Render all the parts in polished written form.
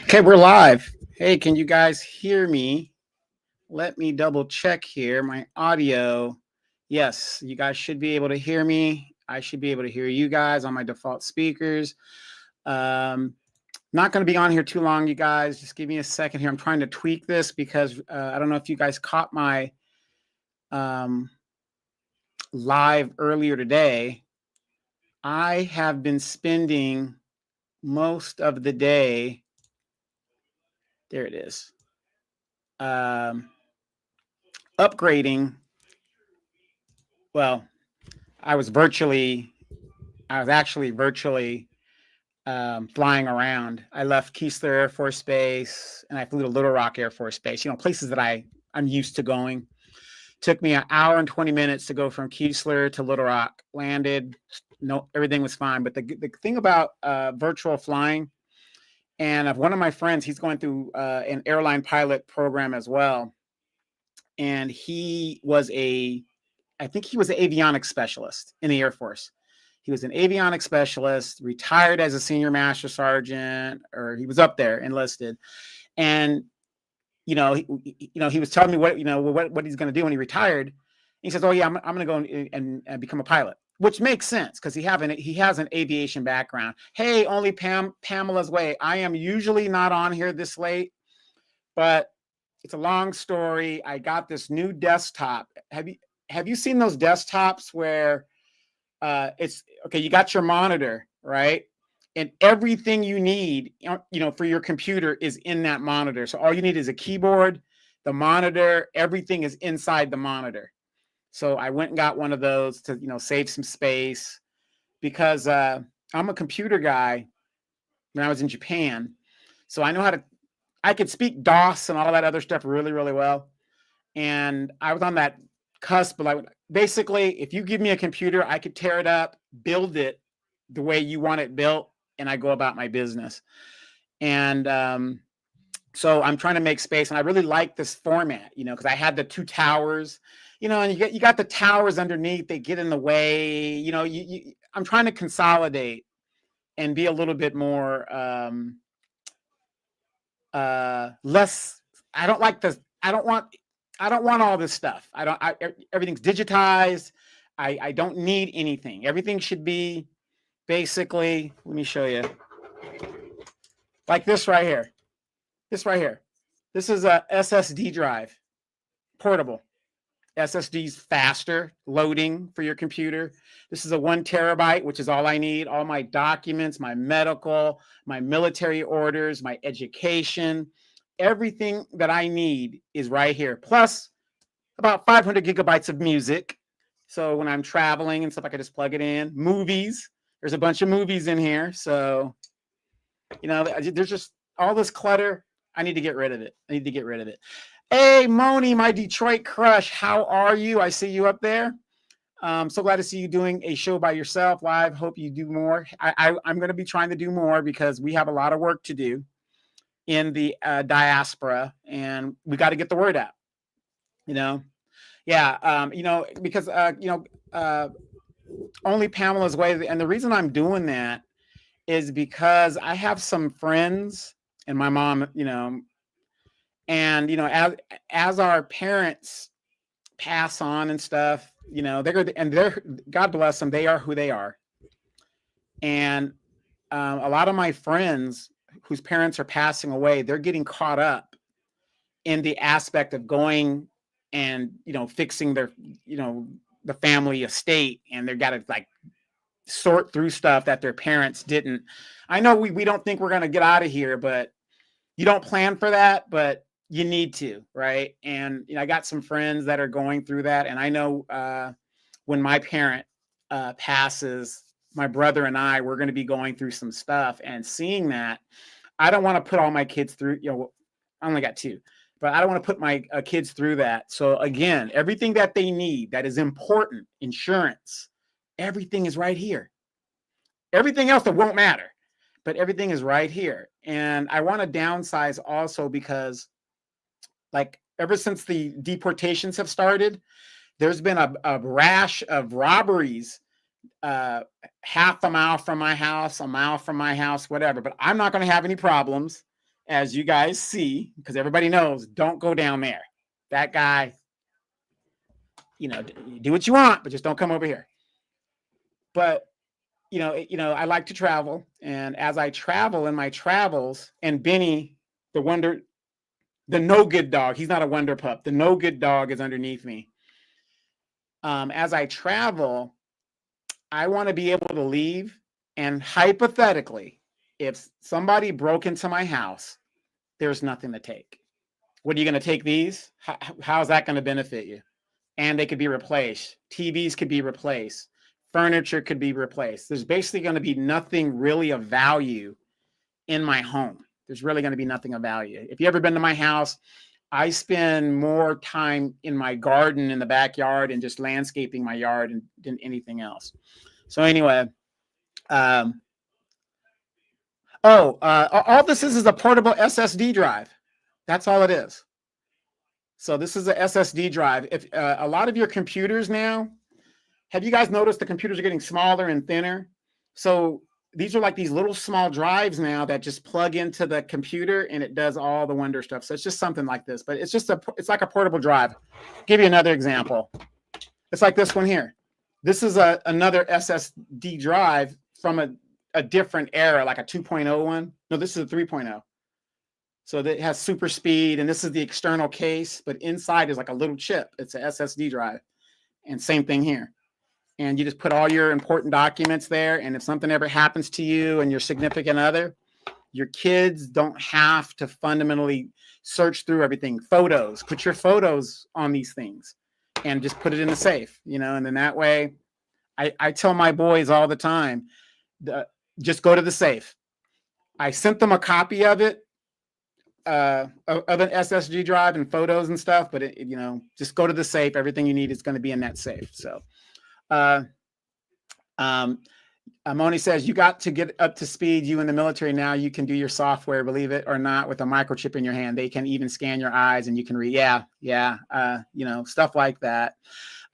Okay, we're live. Hey, can you guys hear me? Let me double check here. My audio. Yes, you guys should be able to hear me. I should be able to hear you guys on my default speakers. Um, Not going to be on here too long, you guys. Just give me a second here. I'm trying to tweak this because I don't know if you guys caught my um, live earlier today. I have been spending most of the day. There it is. Um, Upgrading. Well, I was actually virtually flying around. I left Keesler Air Force Base and I flew to Little Rock Air Force Base, places that I'm used to going. Took me an hour and 20 minutes to go from Keesler to Little Rock. Landed, no, everything was fine. But the thing about virtual flying, and one of my friends, he's going through an airline pilot program as well. And I think he was an avionics specialist in the Air Force. He was an avionics specialist, retired as a senior master sergeant, or he was up there enlisted. And he was telling me what he's going to do when he retired. He says, "Oh yeah, I'm going to go and become a pilot," which makes sense because he has an aviation background. Hey, only Pamela's way. I am usually not on here this late, but it's a long story. I got this new desktop. Have you seen those desktops where it's okay? You got your monitor, right? And everything you need, for your computer is in that monitor. So all you need is a keyboard, the monitor, everything is inside the monitor. So I went and got one of those to, save some space because I'm a computer guy when I was in Japan. So I could speak DOS and all that other stuff really, really well. And I was on that cusp, but basically, if you give me a computer, I could tear it up, build it the way you want it built, and I go about my business. And so I'm trying to make space, and I really like this format, because I had the two towers, and you got the towers underneath; they get in the way. I'm trying to consolidate and be a little bit more less. I don't like this. I don't want all this stuff. Everything's digitized. I don't need anything. Everything should be basically, let me show you, like this right here. This right here. This is a SSD drive, portable. SSD's faster loading for your computer. This is a 1 terabyte, which is all I need. All my documents, my medical, my military orders, my education, everything that I need is right here. Plus about 500 gigabytes of music. So when I'm traveling and stuff, I can just plug it in. Movies. There's a bunch of movies in here. So, there's just all this clutter. I need to get rid of it. Hey, Moni, my Detroit crush. How are you? I see you up there. So glad to see you doing a show by yourself live. Hope you do more. I'm going to be trying to do more because we have a lot of work to do in the diaspora, and we got to get the word out. Because only Pamela's way. And the reason I'm doing that is because I have some friends and my mom, and as our parents pass on and stuff, they're God bless them, they are who they are. And a lot of my friends whose parents are passing away, they're getting caught up in the aspect of going and fixing their the family estate, and they've got to sort through stuff that their parents didn't. I know we don't think we're going to get out of here, but you don't plan for that, but you need to, right? And I got some friends that are going through that, and I know when my parent passes, my brother and we're going to be going through some stuff, and seeing that, I don't want to put all my kids through. I only got two, but I don't want to put my kids through that. So again, everything that they need that is important, insurance, everything is right here. Everything else that won't matter, but everything is right here. And I want to downsize also because ever since the deportations have started, there's been a rash of robberies half a mile from my house, a mile from my house, whatever. But I'm not going to have any problems as you guys see, because everybody knows, don't go down there. That guy, do what you want, but just don't come over here. But I like to travel, and as I travel in my travels, and Benny, the no good dog, he's not a wonder pup. The no good dog is underneath me. As I travel, I want to be able to leave, and hypothetically, if somebody broke into my house, there's nothing to take. What are you going to take these? How's that going to benefit you? And they could be replaced. TVs could be replaced. Furniture could be replaced. There's basically going to be nothing really of value in my home. There's really going to be nothing of value. If you ever been to my house, I spend more time in my garden in the backyard and just landscaping my yard than anything else. So anyway, all this is a portable SSD drive. That's all it is. So this is a SSD drive. If a lot of your computers now, have you guys noticed the computers are getting smaller and thinner? So these are like these little small drives now that just plug into the computer and it does all the wonder stuff. So it's just something like this, but it's like a portable drive. I'll give you another example. It's like this one here. This is another SSD drive from a different era, like a 2.0 one. No, this is a 3.0. So that has super speed, and this is the external case, but inside is like a little chip. It's a SSD drive, and same thing here. And you just put all your important documents there, and if something ever happens to you and your significant other, your kids don't have to fundamentally search through everything. Photos, put your photos on these things, and just put it in the safe, and then that way, I tell my boys all the time, just go to the safe. I sent them a copy of it, of an SSD drive and photos and stuff, but just go to the safe. Everything you need is going to be in that safe. So, Moni says, you got to get up to speed. You in the military now, you can do your software, believe it or not, with a microchip in your hand. They can even scan your eyes and you can read. Yeah. Stuff like that.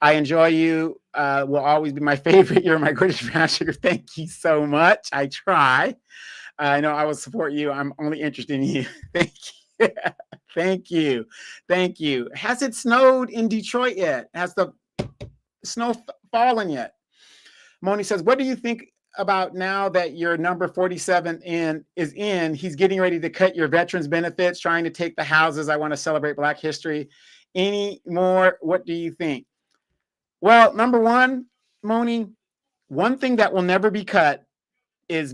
I enjoy you. Will always be my favorite. You're my greatest ambassador. Thank you so much. I try. I know I will support you. I'm only interested in you. Thank you. Thank you. Has it snowed in Detroit yet? Has the snow fallen yet? Moni says, what do you think about now that your number 47 is in? He's getting ready to cut your veterans benefits, trying to take the houses. I want to celebrate Black history. Any more? What do you think? Well, number one, Moni, one thing that will never be cut is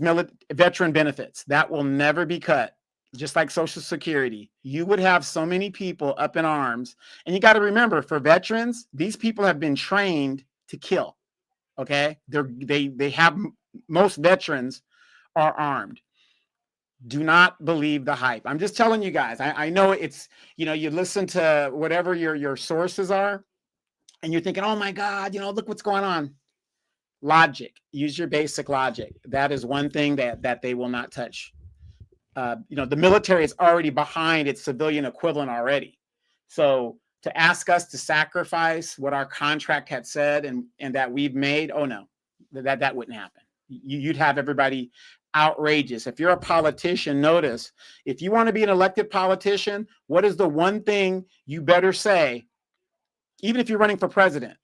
veteran benefits. That will never be cut. Just like Social Security, you would have so many people up in arms. And you got to remember, for veterans, these people have been trained to kill. Okay, most veterans are armed. Do not believe the hype. I'm just telling you guys. I know it's, you listen to whatever your sources are, and you're thinking, oh my God, look what's going on. Logic. Use your basic logic. That is one thing that they will not touch. The military is already behind its civilian equivalent already. So to ask us to sacrifice what our contract had said and that we've made, oh no, that wouldn't happen. You'd have everybody outrageous. If you're a politician, notice, if you want to be an elected politician, what is the one thing you better say, even if you're running for president?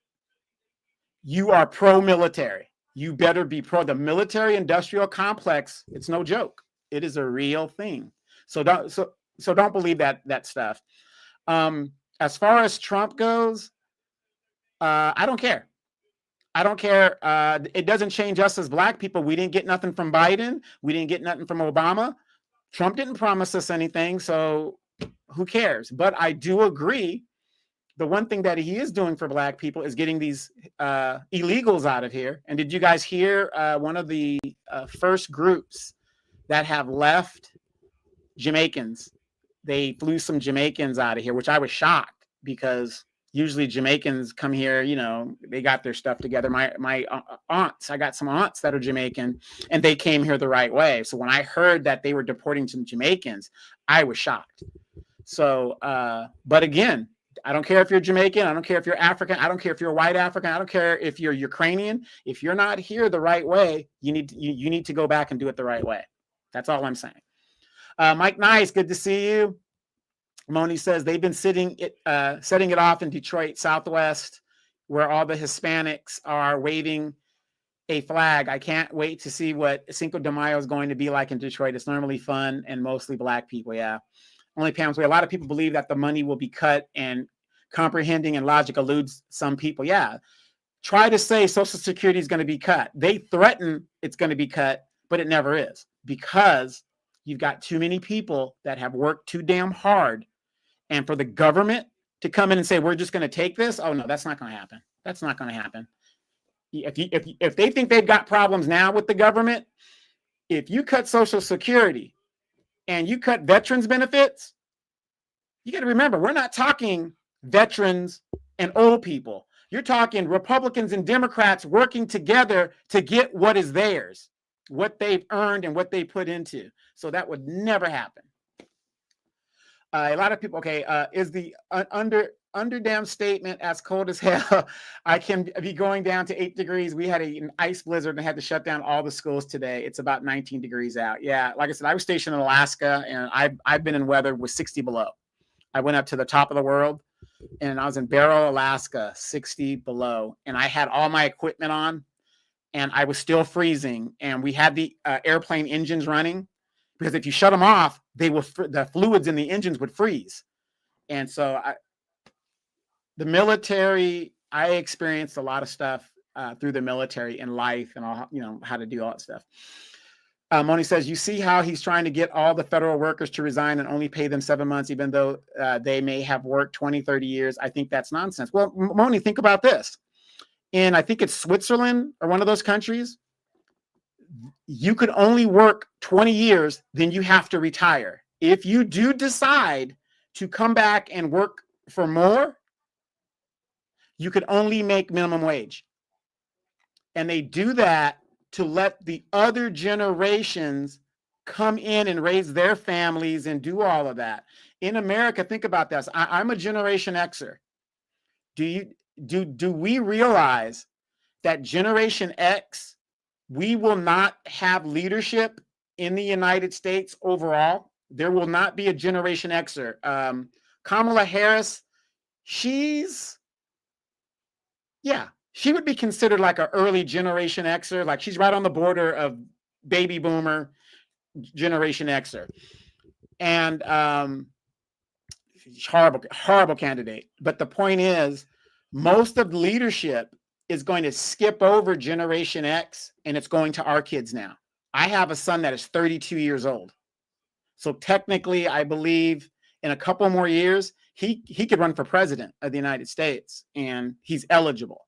You are pro-military. You better be pro. The military-industrial complex, it's no joke. It is a real thing. So don't believe that stuff. As far as Trump goes, I don't care. I don't care. It doesn't change us as Black people. We didn't get nothing from Biden. We didn't get nothing from Obama. Trump didn't promise us anything, so who cares? But I do agree. The one thing that he is doing for Black people is getting these illegals out of here. And did you guys hear one of the first groups that have left? Jamaicans. They flew some Jamaicans out of here, which I was shocked because usually Jamaicans come here, they got their stuff together. My aunts, I got some aunts that are Jamaican, and they came here the right way. So when I heard that they were deporting some Jamaicans, I was shocked. So, but again, I don't care if you're Jamaican. I don't care if you're African. I don't care if you're white African. I don't care if you're Ukrainian. If you're not here the right way, you need to go back and do it the right way. That's all I'm saying. Mike Nice, good to see you. Moni says they've been setting it off in Detroit Southwest, where all the Hispanics are waving a flag. I can't wait to see what Cinco de Mayo is going to be like in Detroit. It's normally fun and mostly black people. Yeah. Only Pam's way. A lot of people believe that the money will be cut, and comprehending and logic eludes some people. Yeah. Try to say Social Security is going to be cut. They threaten it's going to be cut, but it never is, because you've got too many people that have worked too damn hard. And for the government to come in and say, we're just going to take this. Oh, no, that's not going to happen. That's not going to happen. If they think they've got problems now with the government, if you cut Social Security and you cut veterans benefits, you got to remember, we're not talking veterans and old people. You're talking Republicans and Democrats working together to get what is theirs, what they've earned and what they put into. So that would never happen. A lot of people, okay, is the under dam statement as cold as hell? I can be going down to 8 degrees. We had an ice blizzard and had to shut down all the schools today. It's about 19 degrees out. Yeah, like I said, I was stationed in Alaska, and I've been in weather with 60 below. I went up to the top of the world, and I was in Barrow, Alaska, 60 below, and I had all my equipment on, and I was still freezing, and we had the airplane engines running, because if you shut them off, the fluids in the engines would freeze. And so the military, I experienced a lot of stuff through the military in life, and all, how to do all that stuff. Moni says, you see how he's trying to get all the federal workers to resign and only pay them 7 months, even though they may have worked 20, 30 years. I think that's nonsense. Well, Moni, think about this. I think it's Switzerland or one of those countries, you could only work 20 years, then you have to retire. If you do decide to come back and work for more, you could only make minimum wage. And they do that to let the other generations come in and raise their families and do all of that. In America, think about this. I'm a Generation Xer. Do we realize that Generation X, we will not have leadership in the United States overall? There will not be a Generation Xer. Kamala Harris, she would be considered like an early Generation Xer. Like, she's right on the border of baby boomer, Generation Xer. And horrible candidate. But the point is, most of the leadership is going to skip over Generation X, and it's going to our kids now. I have a son that is 32 years old. So technically, I believe in a couple more years, he could run for president of the United States, and he's eligible.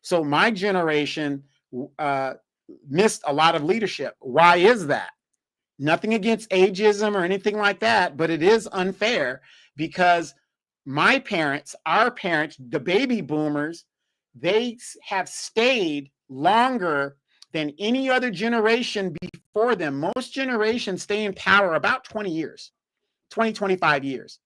So my generation missed a lot of leadership. Why is that? Nothing against ageism or anything like that, but it is unfair, because my parents, our parents, the baby boomers, they have stayed longer than any other generation before them. Most generations stay in power about 20 years, 20, 25 years.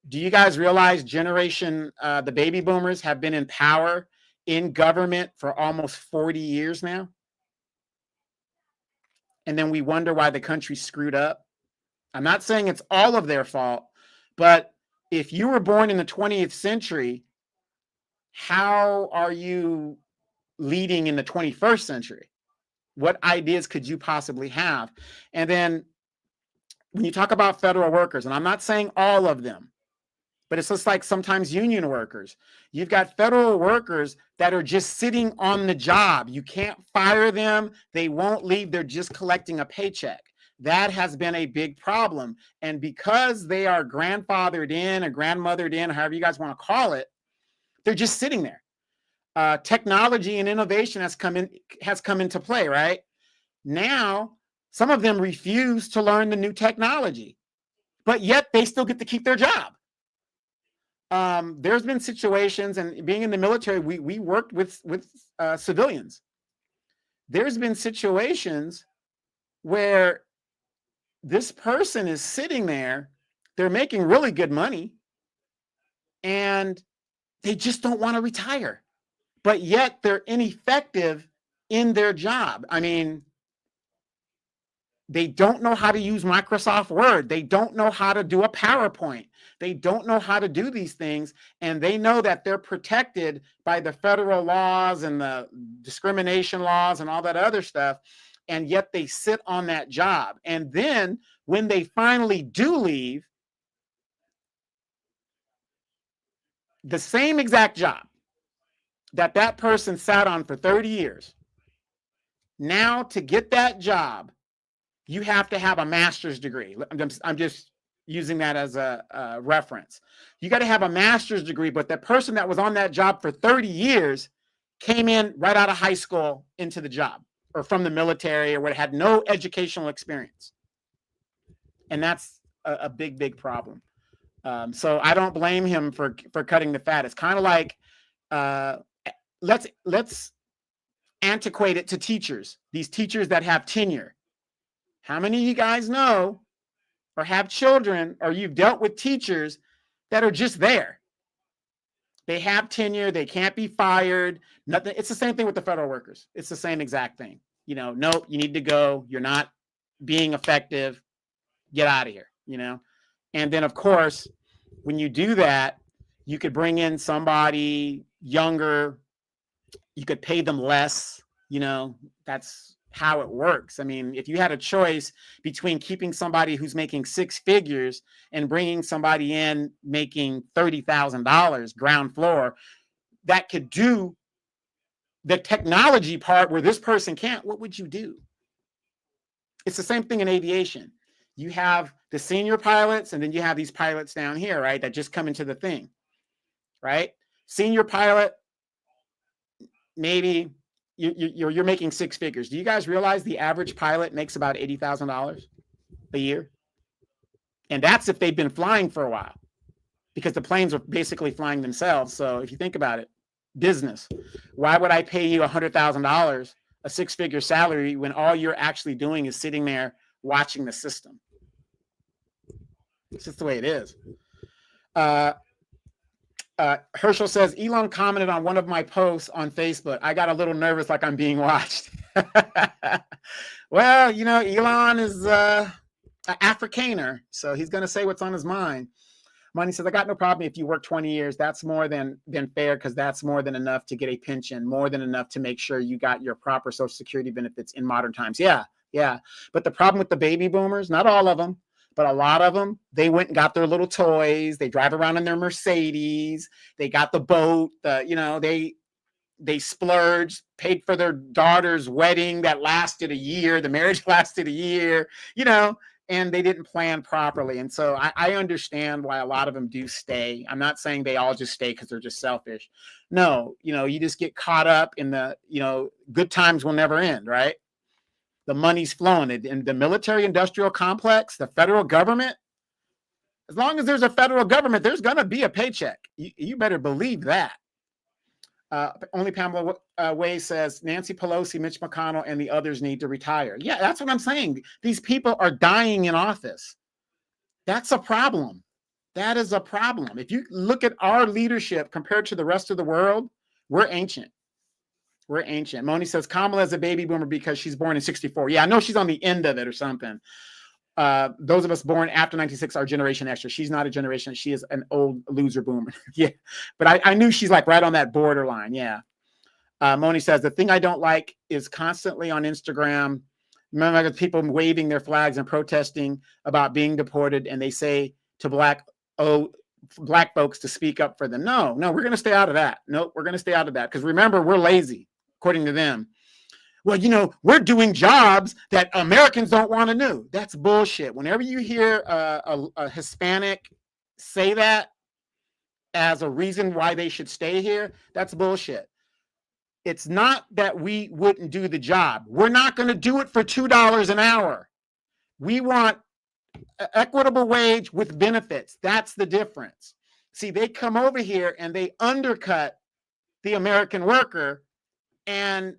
Do you guys realize the baby boomers have been in power in government for almost 40 years now? And then we wonder why the country's screwed up. I'm not saying it's all of their fault, but if you were born in the 20th century, how are you leading in the 21st century? What ideas could you possibly have? And then when you talk about federal workers, and I'm not saying all of them, but it's just like sometimes union workers. You've got federal workers that are just sitting on the job. You can't fire them. They won't leave. They're just collecting a paycheck. That has been a big problem. And because they are grandfathered in or grandmothered in, however you guys want to call it, they're just sitting there. Technology and innovation has come into play, right? Now, some of them refuse to learn the new technology, but yet they still get to keep their job. There's been situations, and being in the military, we worked with civilians. There's been situations where this person is sitting there, they're making really good money, and they just don't want to retire, but yet they're ineffective in their job. I mean, They don't know how to use Microsoft Word. They don't know how to do a PowerPoint. They don't know how to do these things. And they know that they're protected by the federal laws and the discrimination laws and all that other stuff. And yet they sit on that job. And then when they finally do leave, the same exact job that that person sat on for 30 years, now to get that job, you have to have a master's degree. I'm just using that as a reference. You got to have a master's degree, but the person that was on that job for 30 years came in right out of high school into the job, or from the military, or what, had no educational experience. And that's a big, big problem. So I don't blame him for cutting the fat. It's kind of like, let's antiquate it to teachers, these teachers that have tenure. How many of you guys know or have children, or you've dealt with teachers that are just there? They have tenure. They can't be fired. Nothing. It's the same thing with the federal workers. It's the same exact thing. You know, nope, you need to go. You're not being effective. Get out of here, you know? And then, of course, when you do that, you could bring in somebody younger. You could pay them less. You know, that's how it works. I mean, if you had a choice between keeping somebody who's making six figures and bringing somebody in making $30,000 ground floor that could do the technology part where this person can't, what would you do? It's the same thing in aviation. You have the senior pilots, and then you have these pilots down here, right, that just come into the thing, right? Senior pilot, maybe you're making six figures. Do you guys realize the average pilot makes about $80,000 a year? And that's if they've been flying for a while, because the planes are basically flying themselves. So if you think about it, business, why would I pay you $100,000, a six-figure salary, when all you're actually doing is sitting there watching the system? It's just the way it is. Herschel says, Elon commented on one of my posts on Facebook. I got a little nervous, like I'm being watched. Well, you know, Elon is an Afrikaner, so he's going to say what's on his mind. Money says, I got no problem if you work 20 years. That's more than fair, because that's more than enough to get a pension, more than enough to make sure you got your proper Social Security benefits in modern times. Yeah. But the problem with the baby boomers, not all of them, but a lot of them, they went and got their little toys. They drive around in their Mercedes. They got the boat. They splurged, paid for their daughter's wedding that lasted a year. The marriage lasted a year, you know, and they didn't plan properly. And so I understand why a lot of them do stay. I'm not saying they all just stay because they're just selfish. No, you know, you just get caught up in the, you know, good times will never end, right? The money's flowing. In the military industrial complex, the federal government, as long as there's a federal government, there's going to be a paycheck. You better believe that. Only Pamela Way says, Nancy Pelosi, Mitch McConnell, and the others need to retire. Yeah, that's what I'm saying. These people are dying in office. That's a problem. That is a problem. If you look at our leadership compared to the rest of the world, we're ancient. We're ancient. Moni says, Kamala is a baby boomer because she's born in 64. Yeah, I know she's on the end of it or something. Those of us born after 96 are Generation X. She's not a generation. She is an old loser boomer. Yeah, but I knew she's like right on that borderline. Yeah. Moni says, the thing I don't like is constantly on Instagram, remember people waving their flags and protesting about being deported, and they say to black folks to speak up for them. No, we're going to stay out of that. Nope, we're going to stay out of that, because remember, we're lazy, according to them. Well, you know, we're doing jobs that Americans don't want to do. That's bullshit. Whenever you hear a Hispanic say that as a reason why they should stay here, that's bullshit. It's not that we wouldn't do the job. We're not going to do it for $2 an hour. We want an equitable wage with benefits. That's the difference. See, they come over here and they undercut the American worker, and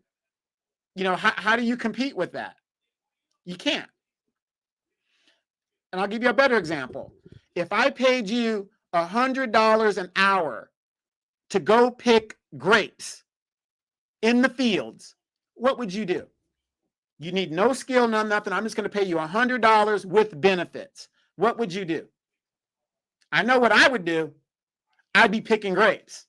you know, how do you compete with that? You can't. And I'll give you a better example. If I paid you $100 an hour to go pick grapes in the fields, what would you do? You need no skill, nothing. I'm just going to pay you $100 with benefits. What would you do? I know what I would do. I'd be picking grapes.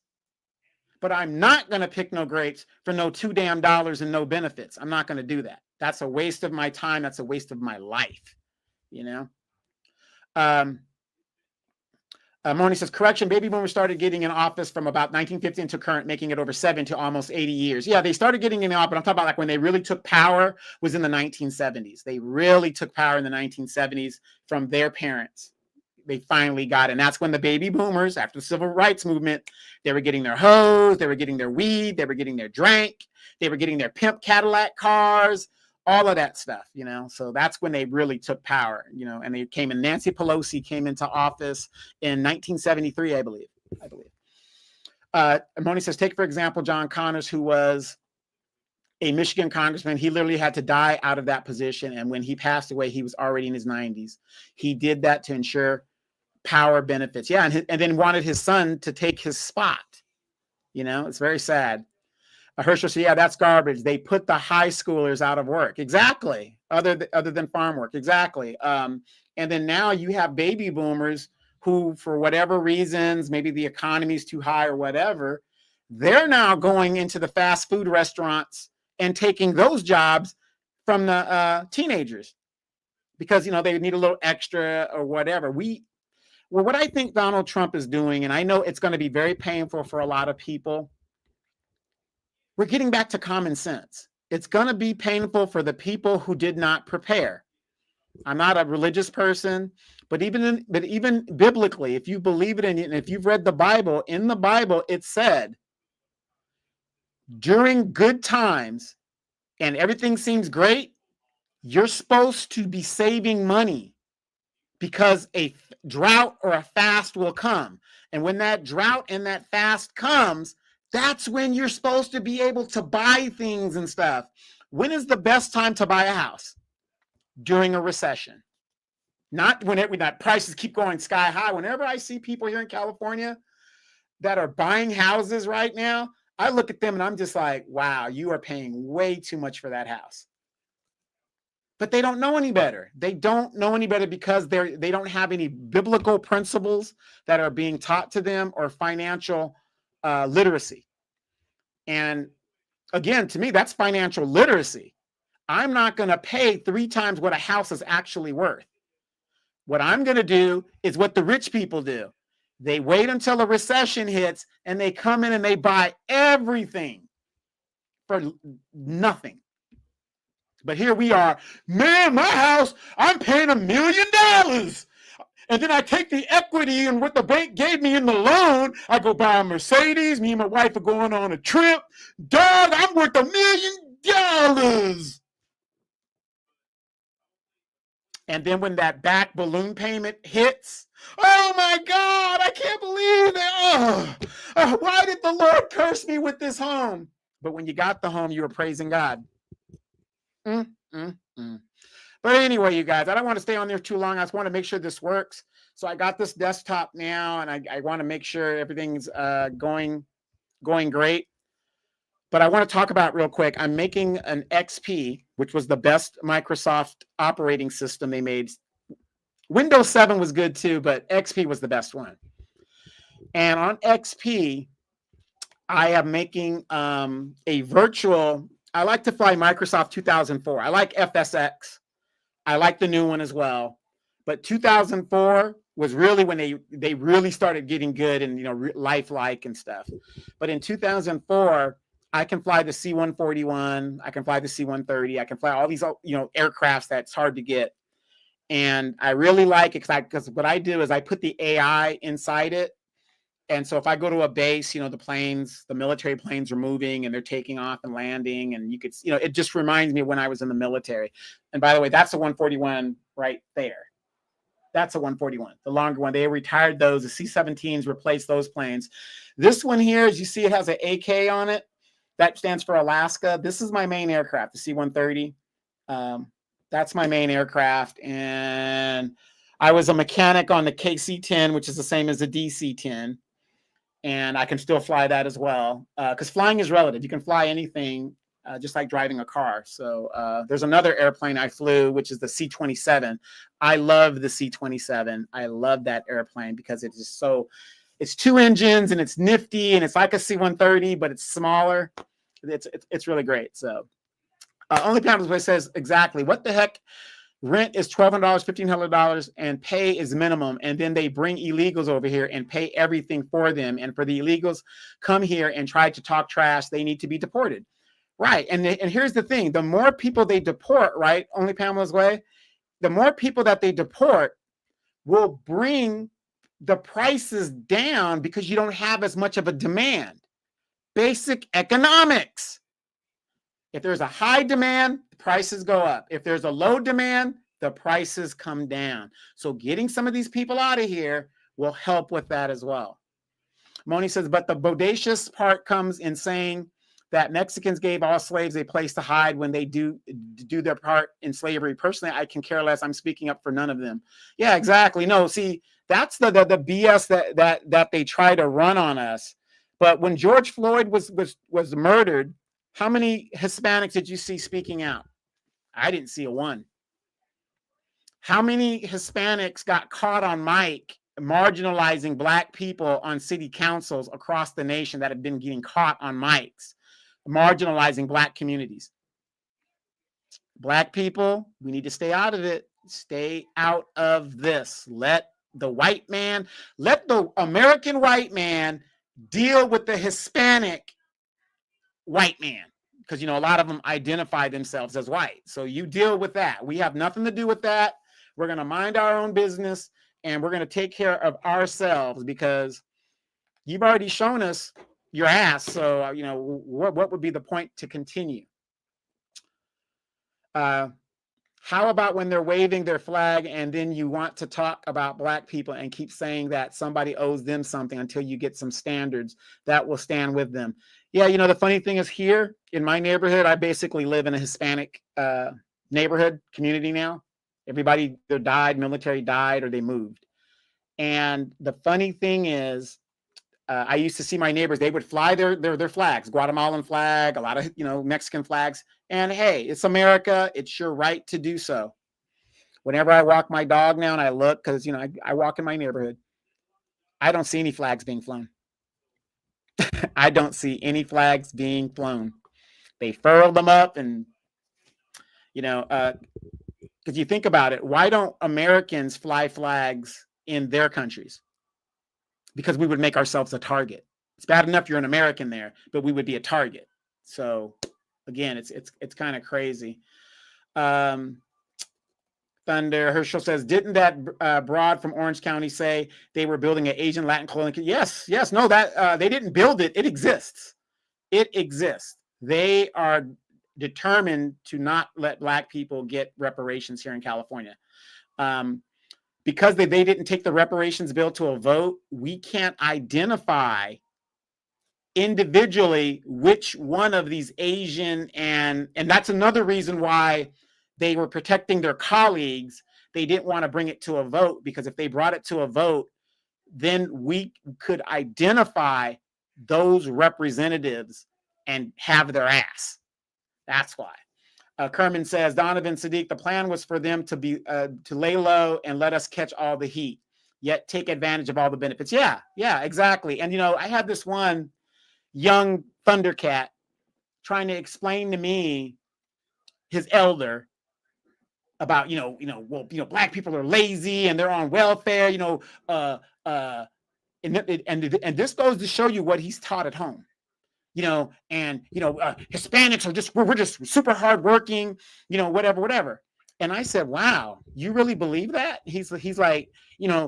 But I'm not going to pick no grapes for no $2 damn and no benefits. I'm not going to do that. That's a waste of my time. That's a waste of my life. You know? Moni says, correction, baby boomers started getting in office from about 1950 into current, making it over 7 to almost 80 years. Yeah, they started getting in the office, but I'm talking about like when they really took power was in the 1970s. They really took power in the 1970s from their parents. They finally got it. And that's when the baby boomers, after the civil rights movement, they were getting their hoes, they were getting their weed, they were getting their drink, they were getting their pimp Cadillac cars, all of that stuff, you know. So that's when they really took power, you know, and they came in. Nancy Pelosi came into office in 1973, I believe. Moni says, take, for example, John Connors, who was a Michigan congressman. He literally had to die out of that position. And when he passed away, he was already in his 90s. He did that to ensure power benefits. Yeah. And then wanted his son to take his spot. You know, it's very sad. Herschel said, yeah, that's garbage. They put the high schoolers out of work. Exactly. Other than farm work. Exactly. And then now you have baby boomers who, for whatever reasons, maybe the economy is too high or whatever, they're now going into the fast food restaurants and taking those jobs from the teenagers because, you know, they need a little extra or whatever. Well, what I think Donald Trump is doing, and I know it's going to be very painful for a lot of people, we're getting back to common sense. It's going to be painful for the people who did not prepare. I'm not a religious person, but even biblically, if you believe it and if you've read the Bible, in the Bible, it said, during good times and everything seems great, you're supposed to be saving money because a drought or a fast will come. And when that drought and that fast comes, that's when you're supposed to be able to buy things and stuff. When is the best time to buy a house? During a recession. Not when that prices keep going sky high. Whenever I see people here in California that are buying houses right now, I look at them and I'm just like, wow, you are paying way too much for that house. But they don't know any better. They don't know any better because they don't have any biblical principles that are being taught to them or financial literacy. And again, to me, that's financial literacy. I'm not going to pay 3 times what a house is actually worth. What I'm going to do is what the rich people do. They wait until a recession hits and they come in and they buy everything for nothing. But here we are, man, my house, I'm paying $1 million. And then I take the equity and what the bank gave me in the loan, I go buy a Mercedes. Me and my wife are going on a trip. Dog, I'm worth $1 million. And then when that back balloon payment hits, oh my God, I can't believe it. Why did the Lord curse me with this home? But when you got the home, you were praising God. But anyway, you guys, I don't want to stay on there too long. I just want to make sure this works. So I got this desktop now, and I want to make sure everything's going great. But I want to talk about real quick. I'm making an XP, which was the best Microsoft operating system they made. Windows 7 was good too, but XP was the best one. And on XP, I am making a virtual. I like to fly Microsoft 2004. I like FSX. I like the new one as well. But 2004 was really when they really started getting good and, you know, lifelike and stuff. But in 2004, I can fly the C-141. I can fly the C-130. I can fly all these, you know, aircrafts that's hard to get. And I really like it because what I do is I put the AI inside it. And so if I go to a base, you know, the military planes are moving and they're taking off and landing, and you could, you know, it just reminds me of when I was in the military. And by the way, that's a 141 right there. That's a 141, the longer one. They retired those. The C-17s replaced those planes. This one here, as you see, it has an AK on it. That stands for Alaska. This is my main aircraft, the C-130. That's my main aircraft. And I was a mechanic on the KC-10, which is the same as the DC-10. And I can still fly that as well, because flying is relative. You can fly anything just like driving a car. So there's another airplane I flew, which is the C-27. I love the C-27. I love that airplane because it is so, it's 2 engines and it's nifty and it's like a C-130, but it's smaller. It's really great. So Only Panels says exactly what the heck. Rent is $1,200, $1,500, and pay is minimum. And then they bring illegals over here and pay everything for them. And for the illegals come here and try to talk trash, they need to be deported. Right. And here's the thing. The more people they deport, right, Only Pamela's Way, the more people that they deport will bring the prices down because you don't have as much of a demand. Basic economics. If there's a high demand, the prices go up. If there's a low demand, the prices come down. So getting some of these people out of here will help with that as well. Moni says, but the bodacious part comes in saying that Mexicans gave all slaves a place to hide when they do their part in slavery. Personally, I can care less. I'm speaking up for none of them. Yeah, exactly. No, see, that's the BS that they try to run on us. But when George Floyd was murdered, how many Hispanics did you see speaking out? I didn't see a one. How many Hispanics got caught on mic marginalizing Black people on city councils across the nation that have been getting caught on mics, marginalizing Black communities? Black people, we need to stay out of it. Stay out of this. Let the white man, let the American white man deal with the Hispanic white man, because a lot of them identify themselves as white. So you deal with that. We have nothing to do with that. We're going to mind our own business and we're going to take care of ourselves, because you've already shown us your ass. So what would be the point to continue? How about when they're waving their flag and then you want to talk about Black people and keep saying that somebody owes them something until you get some standards that will stand with them? Yeah, the funny thing is, here in my neighborhood, I basically live in a Hispanic neighborhood community now. Everybody either died, military died, or they moved. And the funny thing is, I used to see my neighbors, they would fly their flags, Guatemalan flag, a lot of, Mexican flags. And hey, it's America. It's your right to do so. Whenever I walk my dog now and I look, because, I walk in my neighborhood, I don't see any flags being flown. I don't see any flags being flown. They furl them up and, because you think about it, why don't Americans fly flags in their countries? Because we would make ourselves a target. It's bad enough you're an American there, but we would be a target. So again, it's kind of crazy. Thunder Herschel says, didn't that broad from Orange County say they were building an Asian Latin colony? Yes. No, that they didn't build it. It exists. It exists. They are determined to not let Black people get reparations here in California. Because they didn't take the reparations bill to a vote, we can't identify individually which one of these Asian, and that's another reason why they were protecting their colleagues. They didn't want to bring it to a vote, because if they brought it to a vote, then we could identify those representatives and have their ass. That's why. Kerman says, Donovan, Saadiq, the plan was for them to be to lay low and let us catch all the heat, yet take advantage of all the benefits. Yeah, exactly. And I had this one young Thundercat trying to explain to me, his elder, about Black people are lazy and they're on welfare. And this goes to show you what he's taught at home. Hispanics are we're just super hardworking, whatever. And I said, wow, you really believe that? He's like, yeah,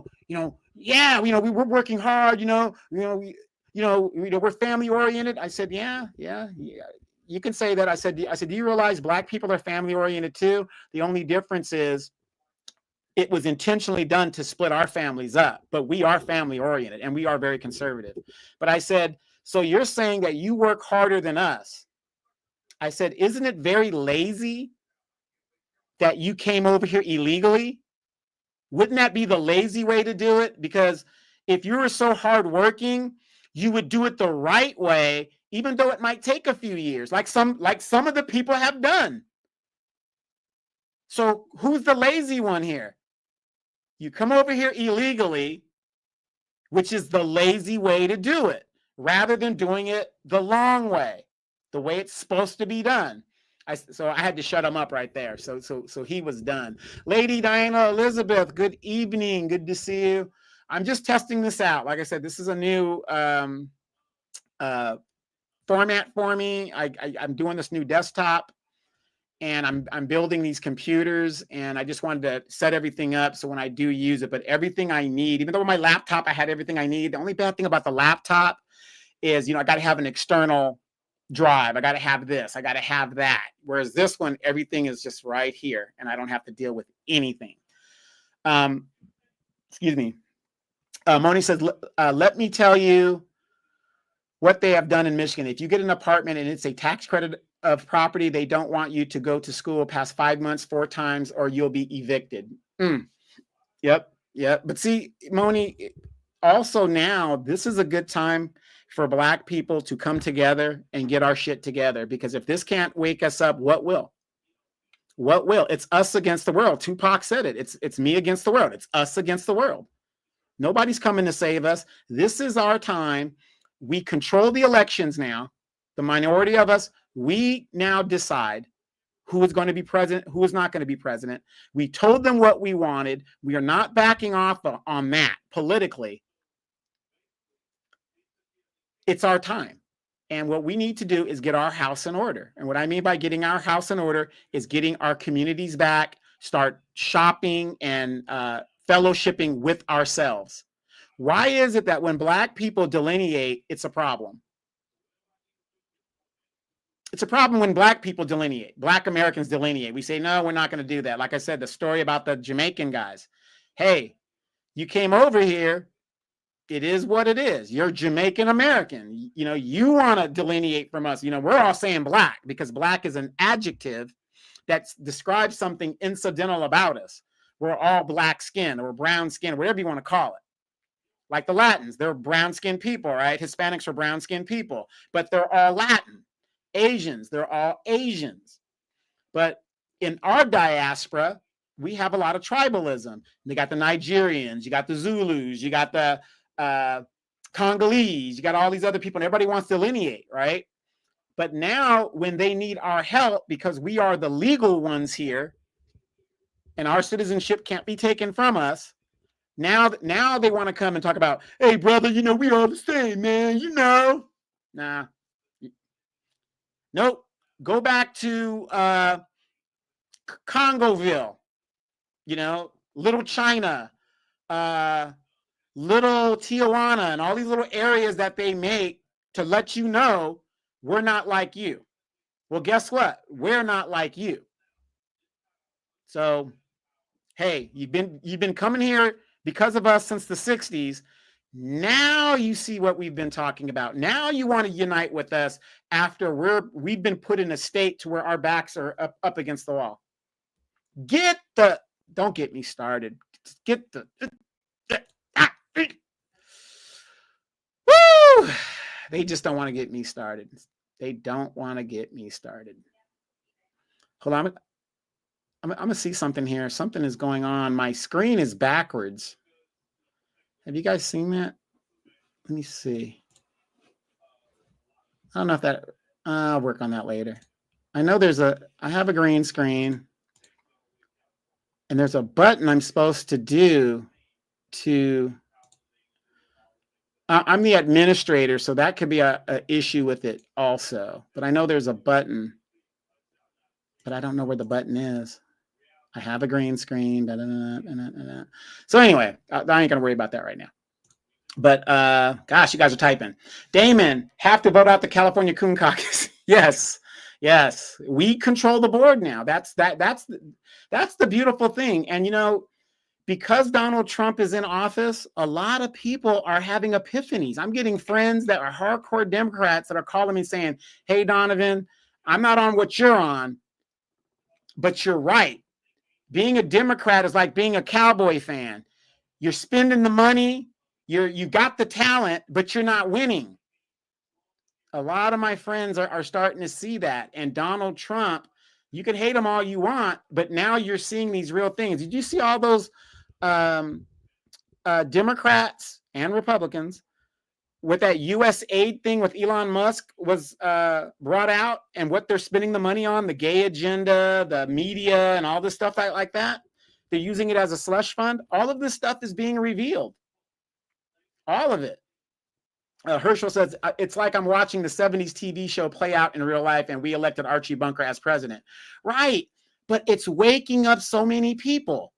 we're working hard, we're family oriented. I said, yeah, you can say that. I said, do you realize Black people are family oriented too? The only difference is it was intentionally done to split our families up, but we are family oriented and we are very conservative. But I said, so you're saying that you work harder than us. I said, isn't it very lazy that you came over here illegally? Wouldn't that be the lazy way to do it? Because if you were so hardworking, you would do it the right way, even though it might take a few years, like some of the people have done. So who's the lazy one here? You come over here illegally, which is the lazy way to do it, rather than doing it the long way, the way it's supposed to be done. So I had to shut him up right there. So he was done. Lady Diana Elizabeth, good evening. Good to see you. I'm just testing this out. Like I said, this is a new format for me. I'm doing this new desktop, and I'm building these computers, and I just wanted to set everything up so when I do use it, but everything I need, even though my laptop, I had everything I need. The only bad thing about the laptop is, I got to have an external drive. I got to have this. I got to have that. Whereas this one, everything is just right here, and I don't have to deal with anything. Excuse me. Moni says, let me tell you what they have done in Michigan. If you get an apartment and it's a tax credit of property, they don't want you to go to school past 5 months, 4 times, or you'll be evicted. Yep. But see, Moni, also now, this is a good time for Black people to come together and get our shit together, because if this can't wake us up, what will? What will? It's us against the world. Tupac said it. It's me against the world. It's us against the world. Nobody's coming to save us. This is our time. We control the elections now. The minority of us, we now decide who is going to be president, who is not going to be president. We told them what we wanted. We are not backing off on that politically. It's our time. And what we need to do is get our house in order. And what I mean by getting our house in order is getting our communities back, start shopping and fellowshipping with ourselves. Why is it that when Black people delineate, it's a problem? It's a problem when Black people delineate. Black Americans delineate. We say, no, we're not going to do that. Like I said, the story about the Jamaican guys. Hey, you came over here. It is what it is. You're Jamaican American. You want to delineate from us. We're all saying Black because Black is an adjective that describes something incidental about us. We're all black skin or brown skin, whatever you want to call it. Like the Latins, they're brown skinned people, right? Hispanics are brown skinned people, but they're all Latin. Asians, they're all Asians. But in our diaspora, we have a lot of tribalism. You got the Nigerians, you got the Zulus, you got the Congolese, you got all these other people, and everybody wants to delineate, right? But now when they need our help, because we are the legal ones here and our citizenship can't be taken from us, now they want to come and talk about, hey, brother, we all the same, man, Nah. Nope. Go back to Congoville, Little China, Little Tijuana, and all these little areas that they make to let you know we're not like you. Well, guess what? We're not like you. So, hey, you've been coming here because of us since the 60s. Now you see what we've been talking about. Now you want to unite with us after we've been put in a state to where our backs are up against the wall. Don't get me started. Woo! They just don't want to get me started. They don't want to get me started. Hold on. I'm going to see something here. Something is going on. My screen is backwards. Have you guys seen that? Let me see. I don't know if that, I'll work on that later. I know I have a green screen and there's a button I'm supposed to do I'm the administrator, so that could be a issue with it also. But I know there's a button, but I don't know where the button is. I have a green screen. So anyway, I ain't going to worry about that right now. But gosh, you guys are typing. Damon, have to vote out the California Coon Caucus. Yes. We control the board now. That's the beautiful thing. And because Donald Trump is in office, a lot of people are having epiphanies. I'm getting friends that are hardcore Democrats that are calling me saying, hey, Donovan, I'm not on what you're on, but you're right. Being a Democrat is like being a Cowboy fan. You're spending the money, you got the talent, but you're not winning. A lot of my friends are starting to see that. And Donald Trump, you can hate him all you want, but now you're seeing these real things. Did you see all those Democrats and Republicans with that U.S. aid thing with Elon Musk was brought out, and what they're spending the money on, the gay agenda, the media, and all this stuff like that? They're using it as a slush fund. All of this stuff is being revealed. All of it. Herschel says, it's like I'm watching the 70s TV show play out in real life, and we elected Archie Bunker as president. Right. But it's waking up so many people.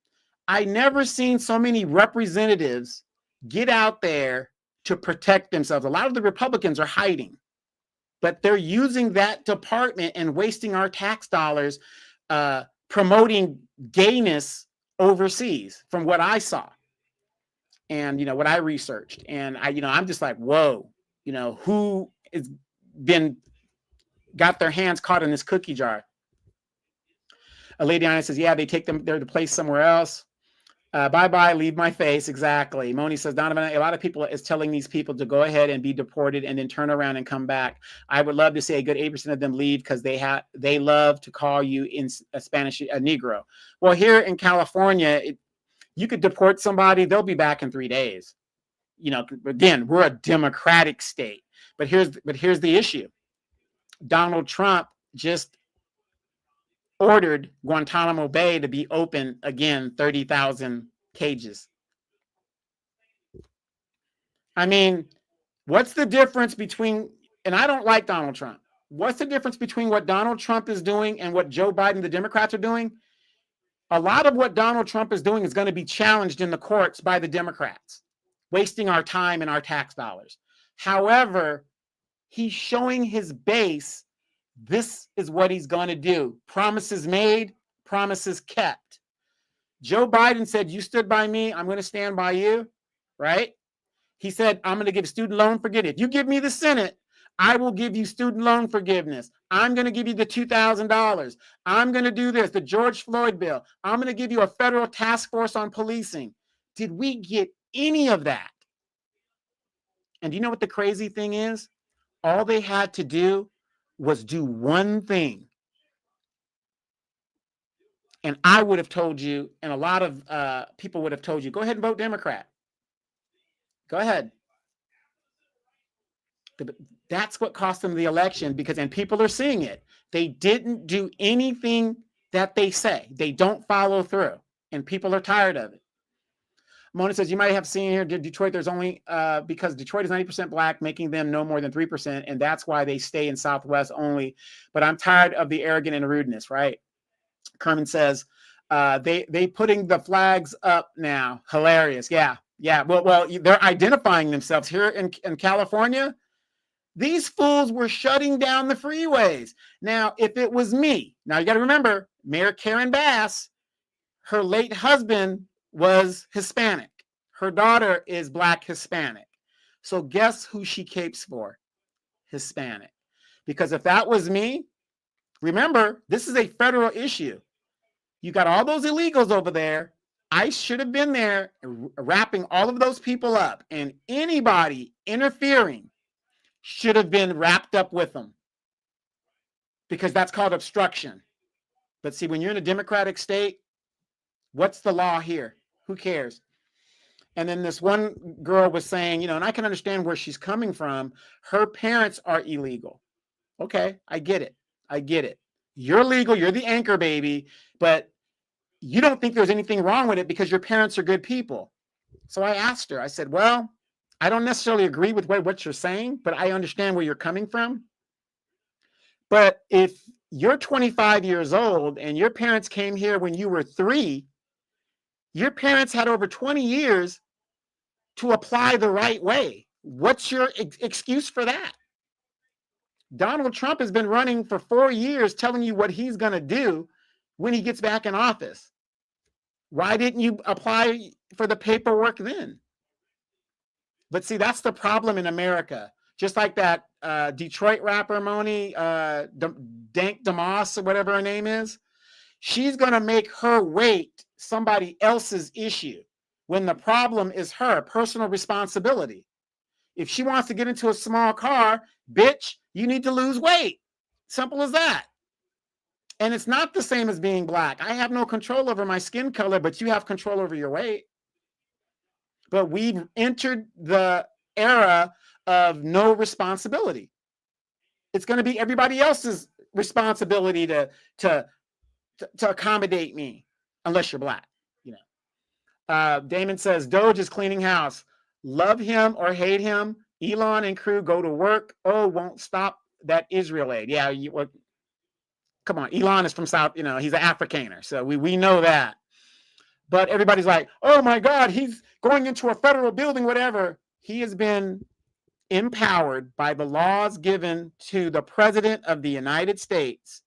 I never seen so many representatives get out there to protect themselves. A lot of the Republicans are hiding, but they're using that department and wasting our tax dollars promoting gayness overseas, from what I saw. And, what I researched, and I'm just like, whoa, who has got their hands caught in this cookie jar? A lady on it says, yeah, they take them there to place somewhere else. Bye-bye, leave my face. Exactly. Moni says, Donovan, a lot of people is telling these people to go ahead and be deported and then turn around and come back. I would love to see a good 8% of them leave because they love to call you in Spanish a Negro. Well, here in California, you could deport somebody, they'll be back in 3 days. Again, we're a democratic state. But here's the issue. Donald Trump just ordered Guantanamo Bay to be open again, 30,000 cages. I mean, what's the difference between, and I don't like Donald Trump. What's the difference between what Donald Trump is doing and what Joe Biden, the Democrats, are doing? A lot of what Donald Trump is doing is going to be challenged in the courts by the Democrats, wasting our time and our tax dollars. However, he's showing his base. This is what he's going to do. Promises made, promises kept. Joe Biden said, you stood by me, I'm going to stand by you, right? He said, I'm going to give student loan forgiveness. If you give me the Senate, I will give you student loan forgiveness. I'm going to give you the $2,000. I'm going to do this, the George Floyd bill. I'm going to give you a federal task force on policing. Did we get any of that? And do you know what the crazy thing is? All they had to do was do one thing. And I would have told you, and a lot of people would have told you, go ahead and vote Democrat. Go ahead. That's what cost them the election, and people are seeing it. They didn't do anything that they say. They don't follow through, and people are tired of it. Mona says, you might have seen here, Detroit, there's only, because Detroit is 90% black, making them no more than 3%, and that's why they stay in Southwest only. But I'm tired of the arrogant and rudeness, right? Kerman says, they putting the flags up now. Hilarious. Yeah. Well, they're identifying themselves here in California. These fools were shutting down the freeways. Now, if it was me, now you got to remember, Mayor Karen Bass, her late husband was Hispanic. Her daughter is Black Hispanic. So guess who she capes for? Hispanic. Because if that was me, remember, this is a federal issue. You got all those illegals over there. I should have been there wrapping all of those people up, and anybody interfering should have been wrapped up with them, because that's called obstruction. But see, when you're in a democratic state, what's the law here? Who cares? And then this one girl was saying, and I can understand where she's coming from. Her parents are illegal. Okay, I get it. You're legal, you're the anchor baby, but you don't think there's anything wrong with it because your parents are good people. So I asked her, I said, well, I don't necessarily agree with what you're saying, but I understand where you're coming from. But if you're 25 years old and your parents came here when you were 3, your parents had over 20 years to apply the right way. What's your excuse for that? Donald Trump has been running for 4 years telling you what he's going to do when he gets back in office. Why didn't you apply for the paperwork then? But see, that's the problem in America. Just like that Detroit rapper, Moni, Dank DeMoss, or whatever her name is. She's going to make her weight somebody else's issue when the problem is her personal responsibility. If she wants to get into a small car, bitch, you need to lose weight. Simple as that. And it's not the same as being black. I have no control over my skin color, but you have control over your weight. But we've entered the era of no responsibility. It's going to be everybody else's responsibility to accommodate me, unless you're black. You know. Damon says Doge is cleaning house. Love him or hate him, Elon and crew go to work. Oh, won't stop that Israel aid. Yeah, come on. Elon is from South. You know, he's an Afrikaner, so we know that. But everybody's like, oh my God, he's going into a federal building, whatever. He has been empowered by the laws given to the President of the United States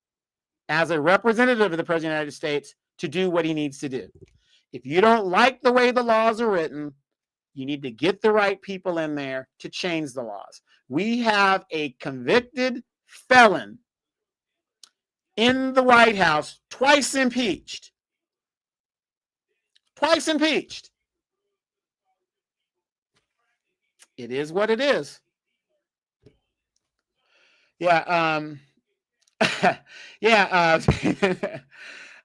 as a representative of the President of the United States to do what he needs to do. If you don't like the way the laws are written, you need to get the right people in there to change the laws. We have a convicted felon in the White House, twice impeached. Twice impeached. It is what it is. Yeah. Yeah.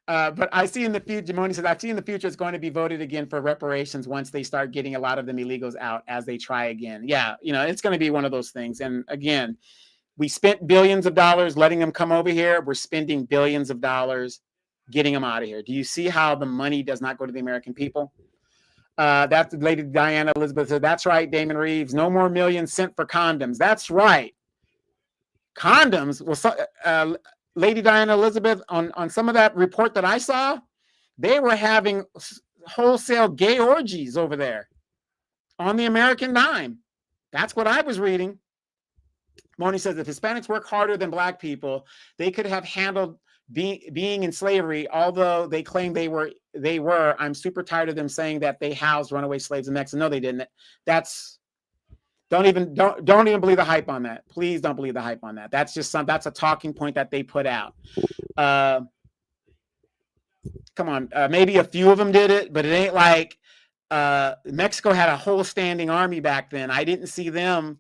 But I see in the future, Moni says, I see in the future it's going to be voted again for reparations once they start getting a lot of them illegals out as they try again. Yeah, you know, it's going to be one of those things. And again, we spent billions of dollars letting them come over here. We're spending billions of dollars getting them out of here. Do you see how the money does not go to the American people? That's Lady Diana Elizabeth said, that's right, Damon Reeves. No more millions sent for condoms. That's right. Condoms. Well, Lady Diana Elizabeth, on some of that report that I saw, they were having wholesale gay orgies over there on the American dime. That's what I was reading. Moni says, if Hispanics work harder than black people, they could have handled being in slavery, although they claim they were. I'm super tired of them saying that they housed runaway slaves in Mexico. No, they didn't. Don't even believe the hype on that. Please don't believe the hype on that. That's a talking point that they put out. Come on, maybe a few of them did it, but it ain't like Mexico had a whole standing army back then. I didn't see them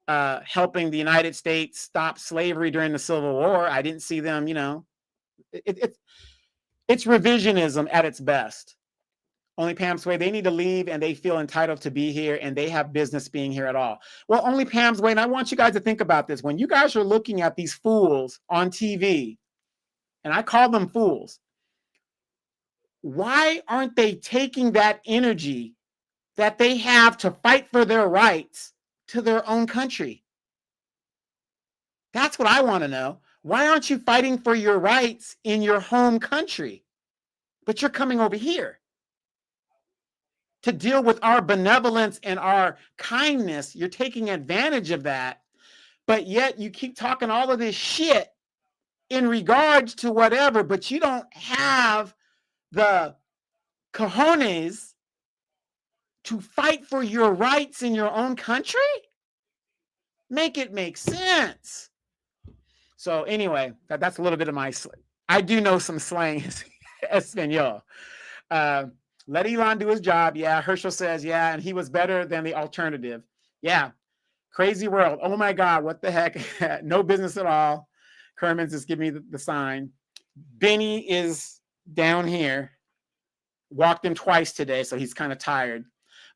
helping the United States stop slavery during the Civil War. I didn't see them, you know. It's revisionism at its best. Only Pam's Way, they need to leave and they feel entitled to be here and they have business being here at all. Well, only Pam's Way, and I want you guys to think about this. When you guys are looking at these fools on TV, and I call them fools, why aren't they taking that energy that they have to fight for their rights to their own country? That's what I want to know. Why aren't you fighting for your rights in your home country? But you're coming over here to deal with our benevolence and our kindness. You're taking advantage of that, but yet you keep talking all of this shit in regards to whatever, but you don't have the cojones to fight for your rights in your own country? Make it make sense. So anyway, that's a little bit of my slang. I do know some slang, Espanol. Let Elon do his job. Yeah, Herschel says, yeah, and he was better than the alternative. Yeah, crazy world. Oh my God, what the heck? No business at all. Kerman's just giving me the sign. Benny is down here. Walked him twice today, so he's kind of tired.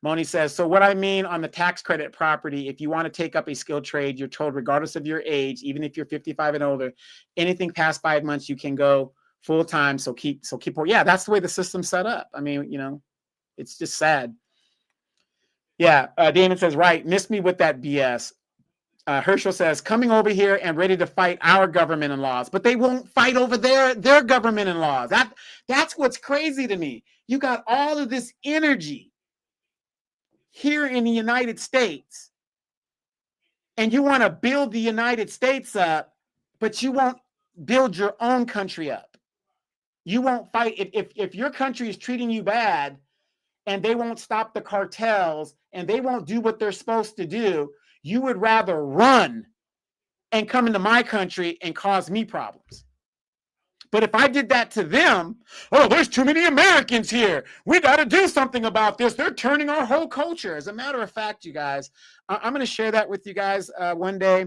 Moni says, so what I mean on the tax credit property, if you want to take up a skilled trade, you're told regardless of your age, even if you're 55 and older, anything past 5 months, you can go full time. So keep. Yeah, that's the way the system's set up. I mean, you know, it's just sad. Yeah, Damon says, right, miss me with that BS. Herschel says, coming over here and ready to fight our government and laws, but they won't fight over their government and laws. That's what's crazy to me. You got all of this energy here in the United States, and you want to build the United States up, but you won't build your own country up. You won't fight. If your country is treating you bad and they won't stop the cartels and they won't do what they're supposed to do, you would rather run and come into my country and cause me problems. But if I did that to them, oh, there's too many Americans here. We got to do something about this. They're turning our whole culture. As a matter of fact, you guys, I'm going to share that with you guys one day.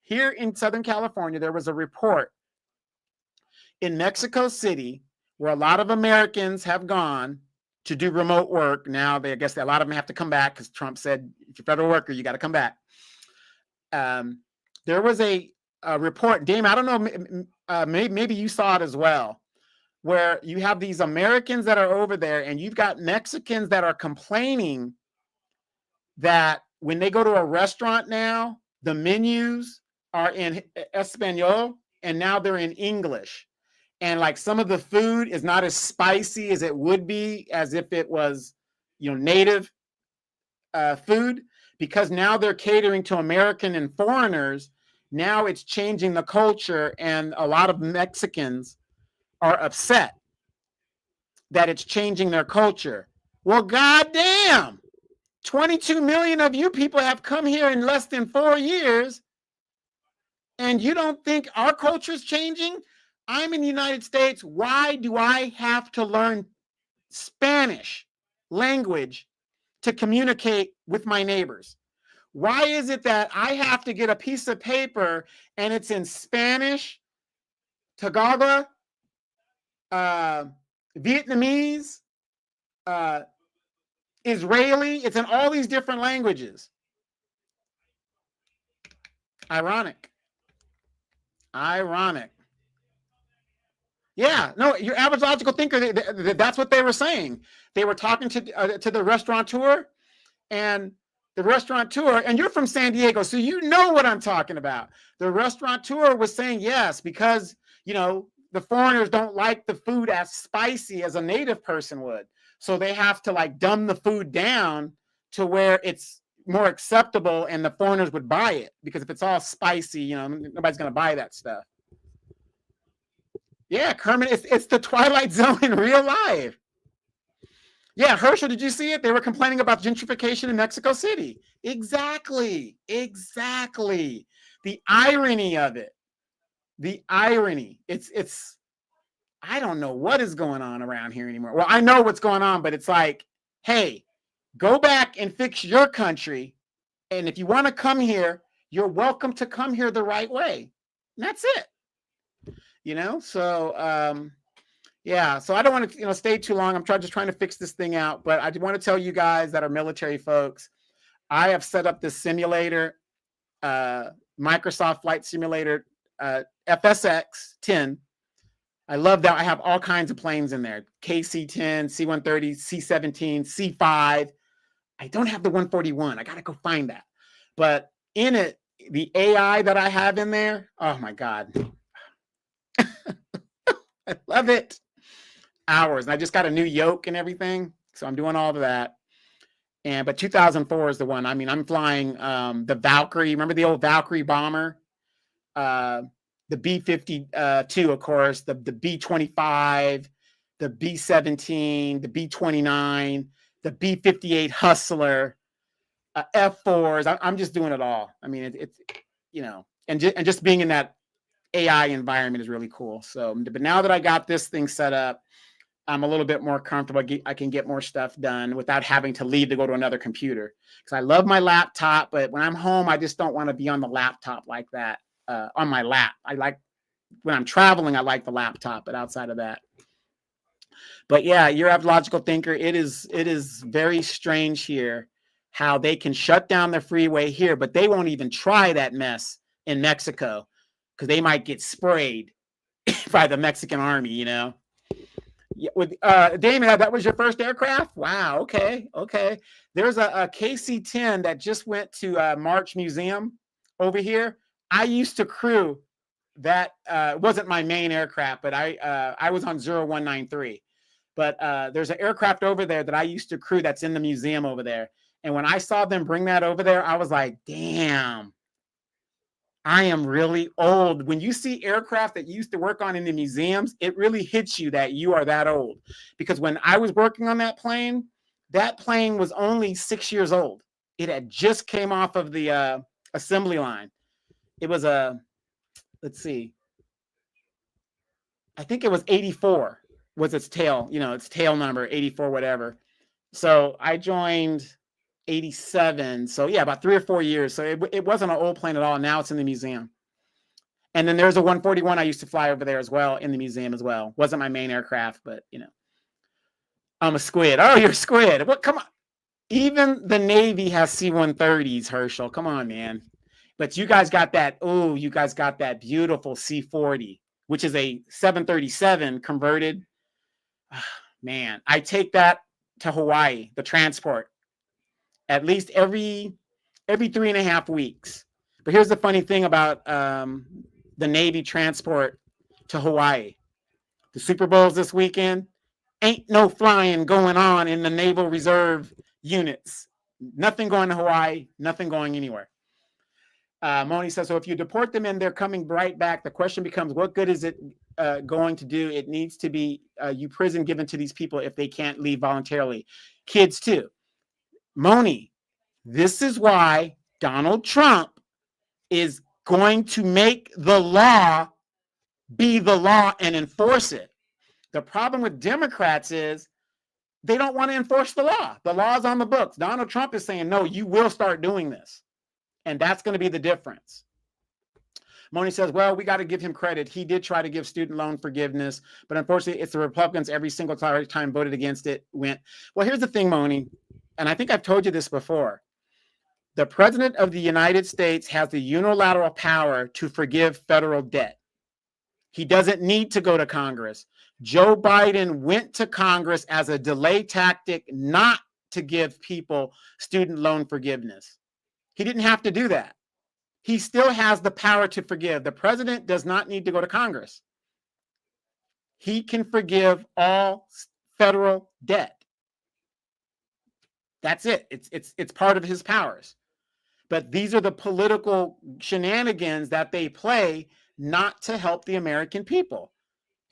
Here in Southern California, there was a report in Mexico City where a lot of Americans have gone to do remote work. Now, I guess a lot of them have to come back because Trump said, if you're a federal worker, you got to come back. There was a report, Damon, I don't know, maybe you saw it as well, where you have these Americans that are over there and you've got Mexicans that are complaining that when they go to a restaurant now, the menus are in Espanol and now they're in English. And like some of the food is not as spicy as it would be as if it was, native food, because now they're catering to American and foreigners. Now it's changing the culture, and a lot of Mexicans are upset that it's changing their culture. Well, goddamn, 22 million of you people have come here in less than 4 years, and you don't think our culture is changing? I'm in the United States. Why do I have to learn Spanish language to communicate with my neighbors? Why is it that I have to get a piece of paper and it's in Spanish, Tagalog, Vietnamese, Israeli? It's in all these different languages. Ironic. Yeah, no, your average logical thinker, that's what they were saying. They were talking to the restaurateur, and the restaurateur, and you're from San Diego, so you know what I'm talking about. The restaurateur was saying, yes, because, the foreigners don't like the food as spicy as a native person would. So they have to like dumb the food down to where it's more acceptable and the foreigners would buy it. Because if it's all spicy, nobody's going to buy that stuff. Yeah, Kermit, it's the Twilight Zone in real life. Yeah, Herschel, did you see it? They were complaining about gentrification in Mexico City. Exactly. The irony of it. It's I don't know what is going on around here anymore. Well, I know what's going on, but it's like, hey, go back and fix your country. And if you want to come here, you're welcome to come here the right way. And that's it. So yeah, so I don't want to stay too long. I'm just trying to fix this thing out, but I want to tell you guys that are military folks, I have set up this simulator, Microsoft Flight Simulator, FSX 10. I love that. I have all kinds of planes in there: KC-10, C-130, C-17, C-5. I don't have the 141. I got to go find that. But in it, the AI that I have in there, oh my God. I love it. Hours. And I just got a new yoke and everything. So I'm doing all of that. But 2004 is the one. I mean, I'm flying the Valkyrie. Remember the old Valkyrie bomber? The B-52, of course, the B-25, the B-17, the B-29, the B-58 Hustler, F-4s. I'm just doing it all. I mean, it's and just being in that AI environment is really cool. So, but now that I got this thing set up, I'm a little bit more comfortable. I can get more stuff done without having to leave to go to another computer. Because I love my laptop, but when I'm home, I just don't want to be on the laptop like that, on my lap. I like, when I'm traveling, I like the laptop, but outside of that. But yeah, you're a logical thinker. It is very strange here how they can shut down the freeway here, but they won't even try that mess in Mexico because they might get sprayed by the Mexican army, Yeah, with Damon, that was your first aircraft? Wow. Okay. There's a KC-10 that just went to March Museum over here. I used to crew that. Wasn't my main aircraft, but I was on 0193. But there's an aircraft over there that I used to crew that's in the museum over there. And when I saw them bring that over there, I was like, damn, I am really old. When you see aircraft that you used to work on in the museums, it really hits you that you are that old. Because when I was working on that plane was only 6 years old. It had just came off of the assembly line. It was let's see. I think it was 84 was its tail, its tail number, 84, whatever. So I joined 87. So yeah, about 3 or 4 years. So it wasn't an old plane at all. Now it's in the museum. And then there's a 141 I used to fly over there as well, in the museum as well. Wasn't my main aircraft, but I'm a squid. Oh, you're a squid. What? Come on. Even the Navy has C-130s, Herschel. Come on, man. But you guys got that. Oh, you guys got that beautiful C-40, which is a 737 converted. Man, I take that to Hawaii, the transport, at least every 3.5 weeks. But here's the funny thing about the Navy transport to Hawaii. The Super Bowl's this weekend. Ain't no flying going on in the Naval Reserve units. Nothing going to Hawaii, nothing going anywhere. Moni says, so if you deport them and they're coming right back, the question becomes, what good is it going to do? It needs to be prison given to these people if they can't leave voluntarily. Kids too. Moni, this is why Donald Trump is going to make the law be the law and enforce it. The problem with Democrats is they don't want to enforce the law. The law is on the books. Donald Trump is saying, no, you will start doing this. And that's going to be the difference. Moni says, well, we got to give him credit. He did try to give student loan forgiveness, but unfortunately, it's the Republicans every single time voted against it. Well, here's the thing, Moni, and I think I've told you this before. The president of the United States has the unilateral power to forgive federal debt. He doesn't need to go to Congress. Joe Biden went to Congress as a delay tactic not to give people student loan forgiveness. He didn't have to do that. He still has the power to forgive. The president does not need to go to Congress. He can forgive all federal debt. That's it. It's part of his powers. But these are the political shenanigans that they play not to help the American people.